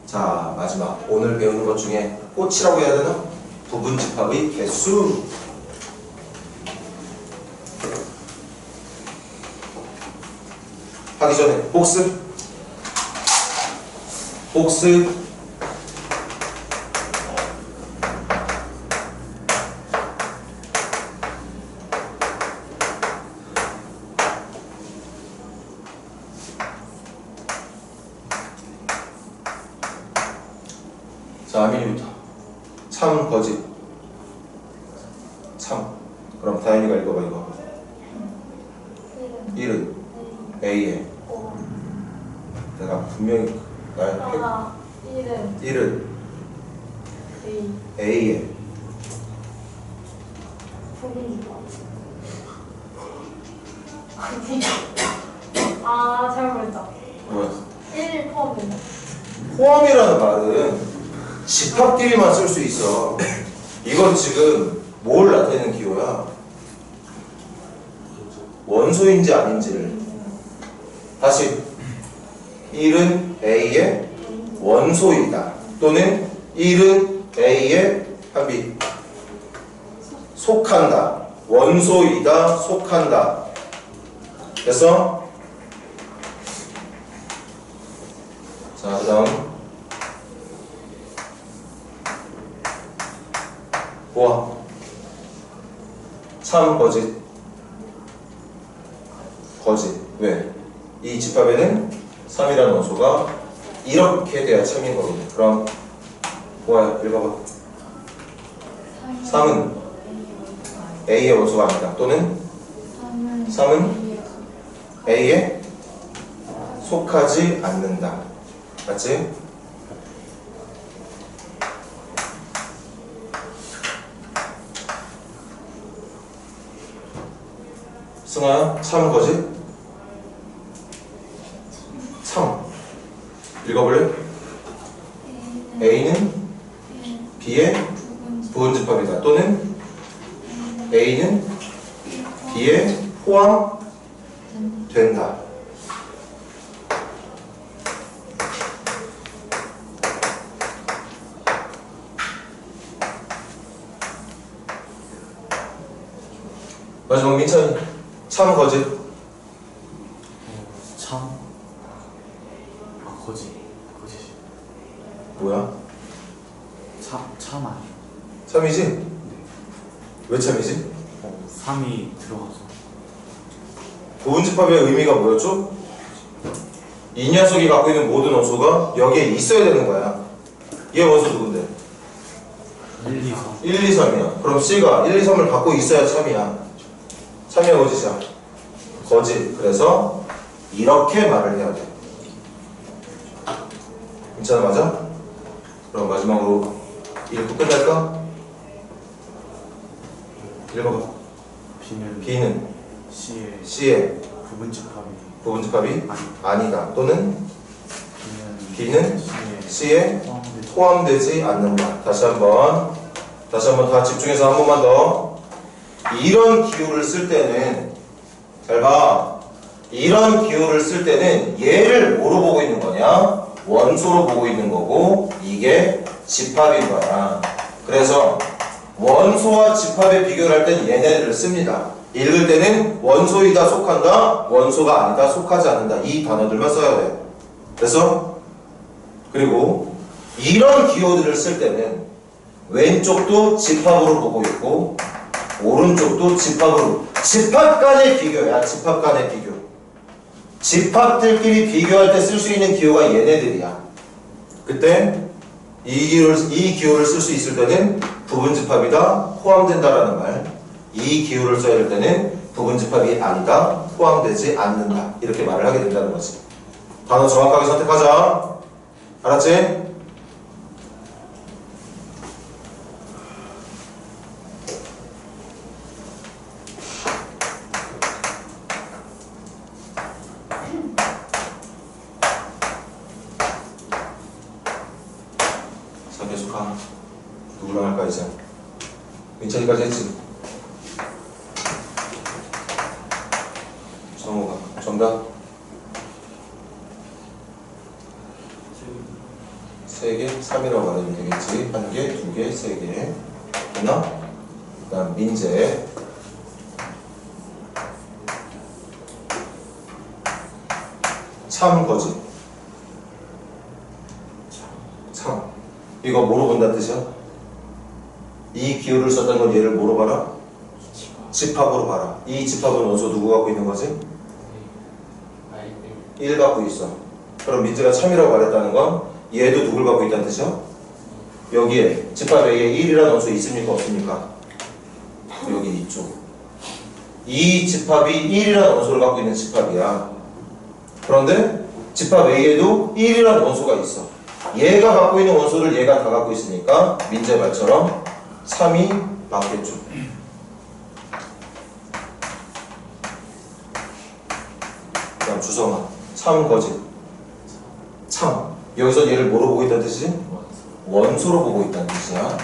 자, 마지막 오늘 배우는 것 중에 꽃이라고 해야 되나? 부분집합의 개수. 하기 전에 복습. 자, 아민이부터. 참, 거짓. 참. 그럼 다현이가 읽어봐, 이거. 1은 A에. 내가 분명히 하나, 1은 A에. 부분집합. 아, 잘못했다. 뭐야? 1 포함된다. 포함이라는 말은 집합끼리만 쓸 수 있어. 이건 지금 뭘 나타내는 기호야? 원소인지 아닌지를. 다시 1은 A의 원소이다 또는 1은 A의 합이 속한다. 원소이다, 속한다. 됐어? 자, 그 다음 보아. 참, 거짓. 거짓. 왜? 이 집합에는 3이라는 원소가 이렇게 돼야 참인 거거든요. 그럼 보아요. 읽어봐. 3은 A의 원소가 아니다. 또는 3은 A에 속하지 않는다. 맞지? 승아야, 참 거짓? 참. 읽어볼래? A는 B의 부분집합이다. 또는 A는 B에 포함된다. 마지막 민찬이. 참 거짓. 참. 아 거짓. 뭐야? 참 아니야. 참이지? 왜 참이지? 3이 들어가서. 부분집합의 의미가 뭐였죠? 이 녀석이 갖고 있는 모든 원소가 여기에 있어야 되는 거야. 얘 원소 누군데? 1, 2, 3. 1, 2, 3이야. 그럼 C가 1, 2, 3을 갖고 있어야 참이야. 참이야 거짓이야? 거짓. 그래서 이렇게 말을 해야 돼. 괜찮아? 맞아? 그럼 마지막으로 읽고 끝낼까? 읽어봐. B는 C의 부분집합이 아니다. 또는 B는 C에 포함되지 않는다. 다시 한번 다 집중해서 한 번만 더. 이런 기호를 쓸 때는 잘 봐. 이런 기호를 쓸 때는 얘를 뭐로 보고 있는 거냐? 원소로 보고 있는 거고 이게 집합인 거야. 그래서 원소와 집합의 비교를 할 땐 얘네를 씁니다. 읽을 때는 원소이다 속한다, 원소가 아니다 속하지 않는다. 이 단어들만 써야 돼. 그래서 그리고 이런 기호들을 쓸 때는 왼쪽도 집합으로 보고 있고 오른쪽도 집합으로. 집합 간의 비교야. 집합 간의 비교. 집합들끼리 비교할 때 쓸 수 있는 기호가 얘네들이야. 그때 이 기호를 쓸 수 있을 때는 부분집합이다 포함된다라는 말. 이 기호를 써야 할 때는 부분집합이 아니다 포함되지 않는다. 이렇게 말을 하게 된다는 거지. 단어 정확하게 선택하자. 알았지? 자, 계속 가. 누구랑 할까 이제? 민찬이까지 했지? 정우가 정답? 3개? 3이라고 말하면 되겠지? 1개, 2개, 3개. 됐나? 그 다음 민재. 참 거짓. 참. 이거 뭐로 본다는 뜻이야? 이 기호를 썼던 건 얘를 뭐로 봐라? 집합으로 봐라. 이 집합은 원소 누구 갖고 있는 거지? 1 갖고 있어. 그럼 민재가 참이라고 말했다는 건 얘도 누굴 갖고 있다는 뜻이야? 여기에 집합 A에 1이라는 원소 있습니까? 없습니까? 여기 있죠. 이 집합이 1이라는 원소를 갖고 있는 집합이야. 그런데 집합 A에도 1이라는 원소가 있어. 얘가 갖고 있는 원소를 얘가 다 갖고 있으니까 민재 말처럼 3이 맞겠죠. 그다음 주성아. 참 거짓. 참. 여기서 얘를 뭐로 보고 있다는 뜻이지? 원소로 보고 있다는 뜻이야.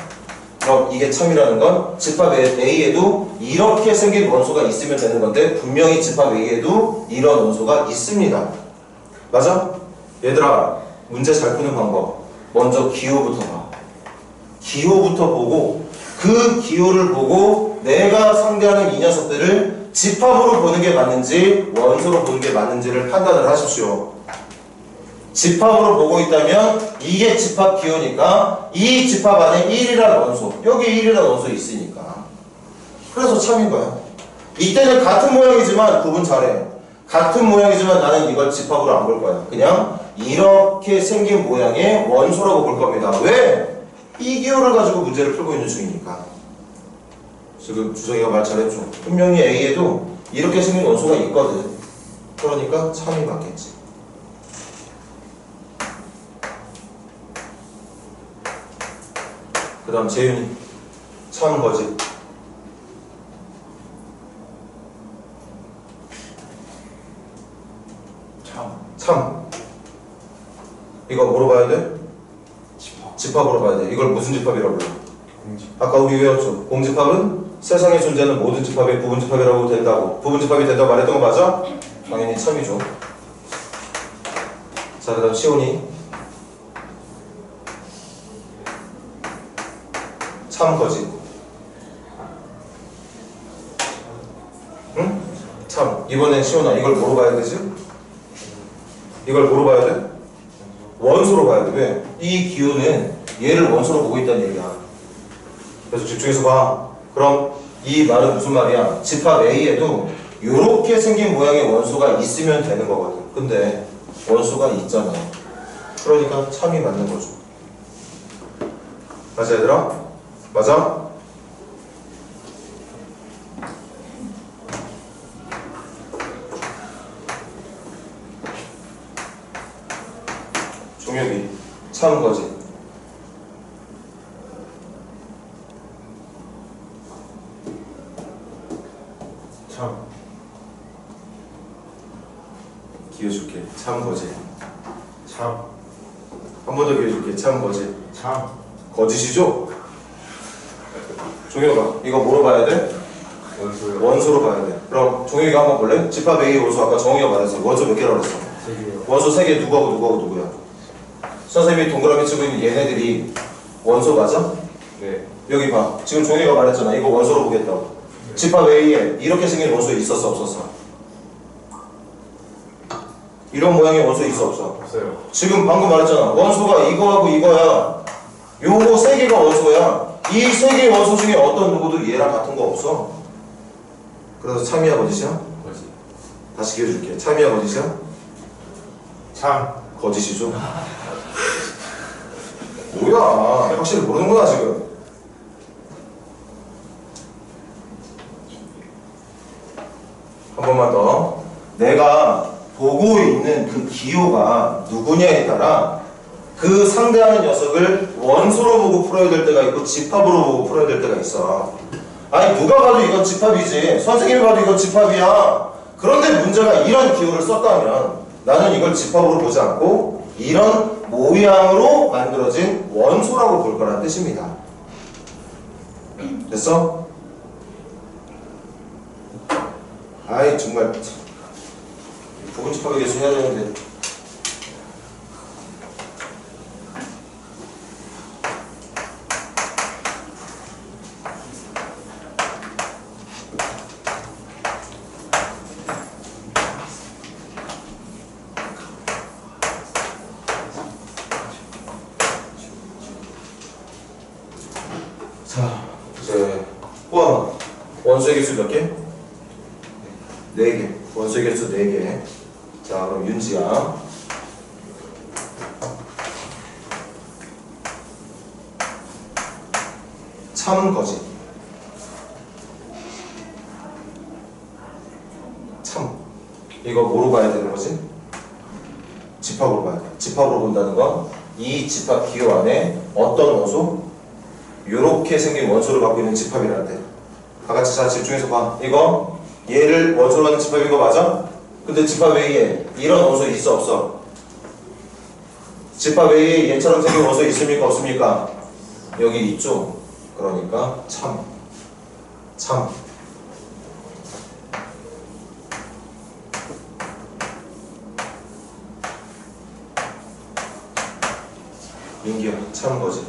그럼 이게 참이라는 건 집합 A에도 이렇게 생긴 원소가 있으면 되는 건데 분명히 집합 A에도 이런 원소가 있습니다. 맞아? 얘들아, 문제 잘 푸는 방법. 먼저 기호부터 봐. 기호부터 보고 그 기호를 보고 내가 상대하는 이 녀석들을 집합으로 보는 게 맞는지 원소로 보는 게 맞는지를 판단을 하십시오. 집합으로 보고 있다면 이게 집합 기호니까 이 집합 안에 1이라는 원소, 여기 1이라는 원소 있으니까. 그래서 참인 거야. 이때는 같은 모양이지만 구분 잘해. 같은 모양이지만 나는 이걸 집합으로 안 볼 거야. 그냥 이렇게 생긴 모양의 원소라고 볼 겁니다. 왜? 이 기호를 가지고 문제를 풀고 있는 중이니까. 지금 주성이가 말 잘했죠. 분명히 A에도 이렇게 생긴 원소가 있거든. 그러니까 참이 맞겠지. 그 다음 재윤이 참 거짓. 참. 이거 뭐로 봐야 돼? 집합으로 봐야 돼. 이걸 무슨 집합이라고 불러? 아까 우리 외웠죠. 공집합은 세상에 존재하는 모든 집합의 부분집합이라고 된다고. 부분집합이 된다고 말했던 거 맞아? 당연히 참이죠. 자, 그 다음 시온이 참 거짓. 응? 참. 이번엔 시온아 이걸 뭐로 봐야 되지? 이걸 뭐로 봐야 돼? 원소로 봐야 돼. 왜? 이 기호는 얘를 원소로 보고 있다는 얘기야. 그래서 집중해서 봐. 그럼 이 말은 무슨 말이야? 집합 A에도 이렇게 생긴 모양의 원소가 있으면 되는 거거든. 근데 원소가 있잖아. 그러니까 참이 맞는 거죠. 맞아 얘들아? 맞아? 종혁이 참 거짓. 참. 기회줄게. 참 거짓. 참. 한 번 더 기회줄게. 참 거짓. 참. 거짓이죠? 종혁아 이거 뭐로 봐야 돼? 원소요. 원소로 봐야 돼. 그럼 종혁이가 한번 볼래? 집합 A 원소 아까 정우이가 말했어. 원소 몇 개라고 그랬어? 3개요. 원소 3개 누구하고 누구야? 선생님이 동그라미 치고 있는 얘네들이 원소 맞아? 네. 여기 봐. 지금 종이가 말했잖아. 이거 원소로 보겠다고. 집합 A에 이렇게 생긴 원소 있었어 없었어? 이런 모양의 원소 있어 없어? 없어요. 지금 방금 말했잖아. 원소가 이거하고 이거야. 요거 3개가 원소야. 이 3개의 원소 중에 어떤 누구도 얘랑 같은 거 없어. 그래서 참이야 거짓이야? 거짓. 다시 기회 줄게. 참이야 거짓이야? 참. 거짓이죠. 뭐야 확실히 모르는구나 지금. 한 번만 더. 내가 보고 있는 그 기호가 누구냐에 따라 그 상대하는 녀석을 원소로 보고 풀어야 될 때가 있고 집합으로 보고 풀어야 될 때가 있어. 아니 누가 봐도 이건 집합이지. 선생님이 봐도 이건 집합이야. 그런데 문제가 이런 기호를 썼다면 나는 이걸 집합으로 보지 않고 이런 모양으로 만들어진 원소라고 볼 거란 뜻입니다. 됐어? 아이 정말 부분집합에 계속 해야 되는데. 자, 이제 포함 원소의 개수 몇 개? 4개. 원소의 개수 4개. 자, 그럼 윤지야. 참 거짓. 참. 이거 뭐로 봐야 되는 거지? 집합으로 봐야 돼. 집합으로 본다는 건 이 집합 기호 안에 어떤 원소? 요렇게 생긴 원소를 갖고 있는 집합이라는 데. 다 같이 잘 집중해서 봐. 이거 얘를 원소로 하는 집합인 거 맞아? 근데 집합 A에 이런 원소 있어 없어? 집합 A에 얘처럼 생긴 원소 있습니까 없습니까? 여기 있죠. 그러니까 참. 민기야 참 거지.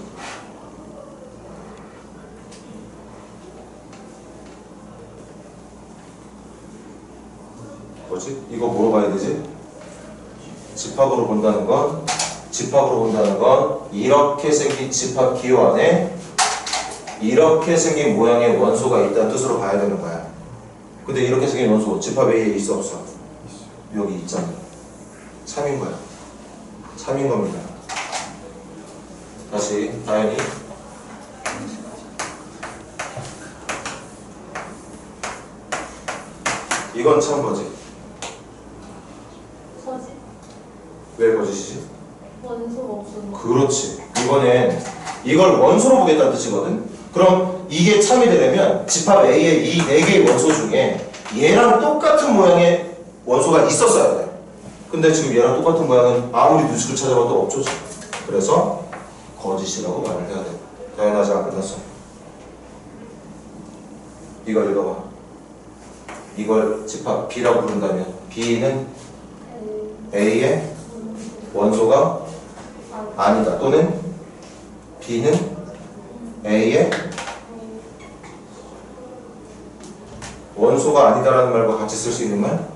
뭐지? 이거 뭐로 봐야 되지? 집합으로 본다는 건 이렇게 생긴 집합 기호 안에 이렇게 생긴 모양의 원소가 있다는 뜻으로 봐야 되는 거야. 근데 이렇게 생긴 원소 집합 A에 있어 없어? 여기 있잖아. 참인 거야. 참인 겁니다. 다시 다현이. 이건 참 거지. 거짓. 왜 거짓이지? 원소가 없어서. 그렇지. 이걸 원소로 보겠다는 뜻이거든. 그럼 이게 참이 되려면 집합 A의 이 4개의 원소 중에 얘랑 똑같은 모양의 원소가 있었어야 돼. 근데 지금 얘랑 똑같은 모양은 아무리 누식을 찾아봐도 없죠. 그래서 거짓이라고 말을 해야 돼. 다현아, 아직 안 끝났어. 이걸 읽어봐. 이걸 집합 B라고 부른다면 B는 A의 원소가 아니다. 또는 B는 A의 원소가 아니다라는 말과 같이 쓸 수 있는 말?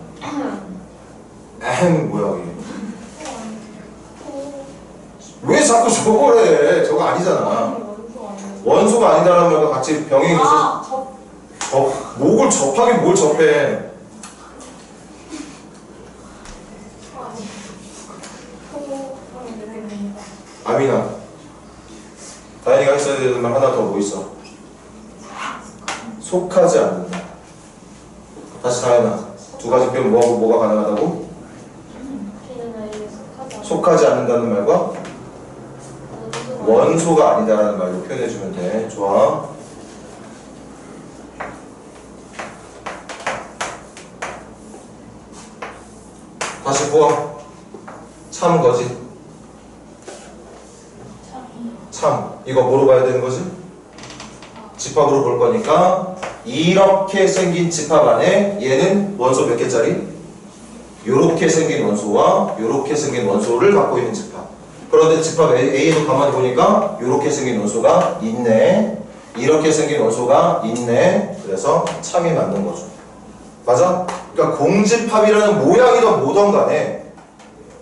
뭐야 이게? 왜 자꾸 저걸 해? 저거 아니잖아. 원소 아니에요. 원소가 아니다라는 말과 같이 병행해서 목을 접하게 뭘 접해? 아미나, 다현이가 했어야 되는 말 하나 더 뭐 있어? 속하지 않는다. 다시 다현아, 두 가지 표현 뭐가 가능하다고? 속하지 않는다는 말과 원소가 아니다라는 말로 표현해주면 돼. 좋아. 다시 보아. 참 거짓. 참. 이거 뭐로 봐야 되는 거지? 집합으로 볼 거니까 이렇게 생긴 집합 안에 얘는 원소 몇 개짜리? 요렇게 생긴 원소와 요렇게 생긴 원소를 갖고 있는 집합. 그런데 집합 A도 가만히 보니까 요렇게 생긴 원소가 있네. 이렇게 생긴 원소가 있네. 그래서 참이 맞는 거죠. 맞아? 그러니까 공집합이라는 모양이든 뭐든 간에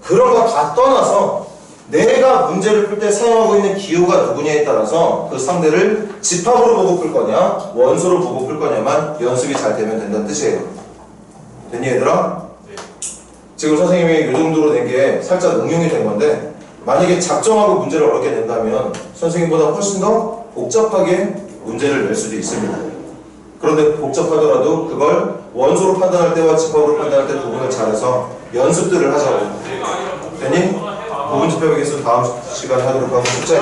그런 거 다 떠나서 내가 문제를 풀 때 사용하고 있는 기호가 누구냐에 따라서 그 상대를 집합으로 보고 풀 거냐 원소로 보고 풀 거냐만 연습이 잘 되면 된다는 뜻이에요. 됐니 얘들아? 네. 지금 선생님이 이 정도로 낸 게 살짝 응용이 된 건데 만약에 작정하고 문제를 어렵게 낸다면 선생님보다 훨씬 더 복잡하게 문제를 낼 수도 있습니다. 그런데 복잡하더라도 그걸 원소로 판단할 때와 집합으로 판단할 때 구분을 잘해서 연습들을 하자고. 됐니? 부분 집합의 개수 다음 시간에 하도록 하고 숙제.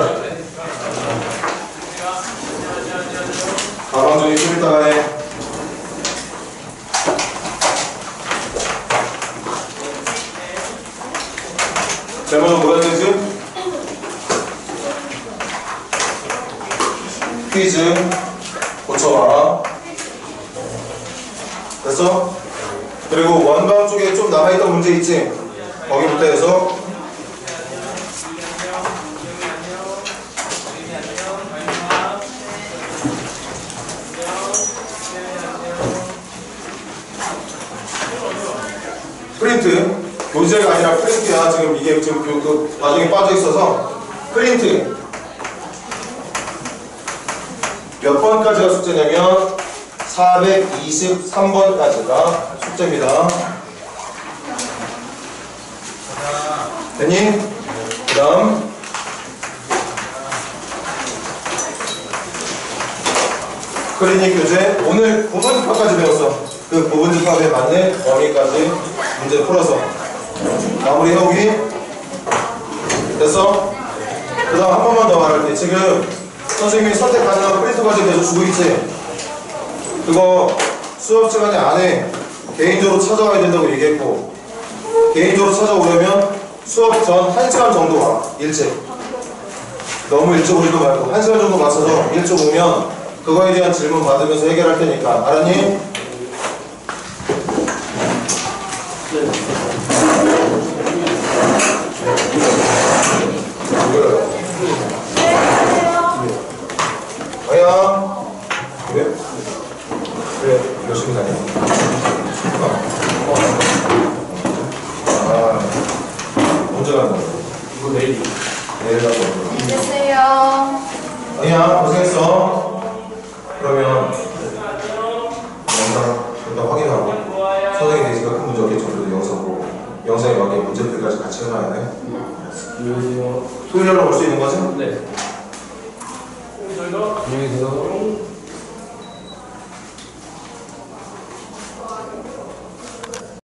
가방 정리 좀 이따가 해. 제목은 뭐야 되지? 퀴즈 고쳐봐. 됐어? 그리고 원방 쪽에 좀 남아있던 문제 있지? 거기부터 해서 프린트, 교재가 아니라 프린트야. 지금 이게 지금 그 과정에 빠져 있어서 프린트 몇 번까지가 숙제냐면 423번까지가 숙제입니다. 됐니? 그 다음 클리닉 교재 오늘 부분집합까지 배웠어. 그 부분집합에 맞는 범위까지 문제 풀어서 마무리 해오기. 됐어? 그 다음 한 번만 더 말할게. 지금 선생님이 선택 가능한 프린트 과제 계속 주고 있지? 그거 수업 시간에 안에 개인적으로 찾아와야 된다고 얘기했고 개인적으로 찾아오려면 수업 전 1시간 정도 와. 일찍. 너무 일찍 오지도 말고 1시간 정도 맞춰서 일찍 오면 그거에 대한 질문 받으면서 해결할 테니까. 알았니? 아야. 왜? 왜 열심히 다녀? 아. 안녕하세요. 아니야, 고생했어. 그러면 영상 일단 확인하고 선생님 내지가 큰 문제 없겠죠. 그래도 영상 보고 영상에 맞게 문제들까지 같이 해놔야 돼. 안녕하세요. 토요일날 올 수 있는 거지? 네. 안녕히 계세요.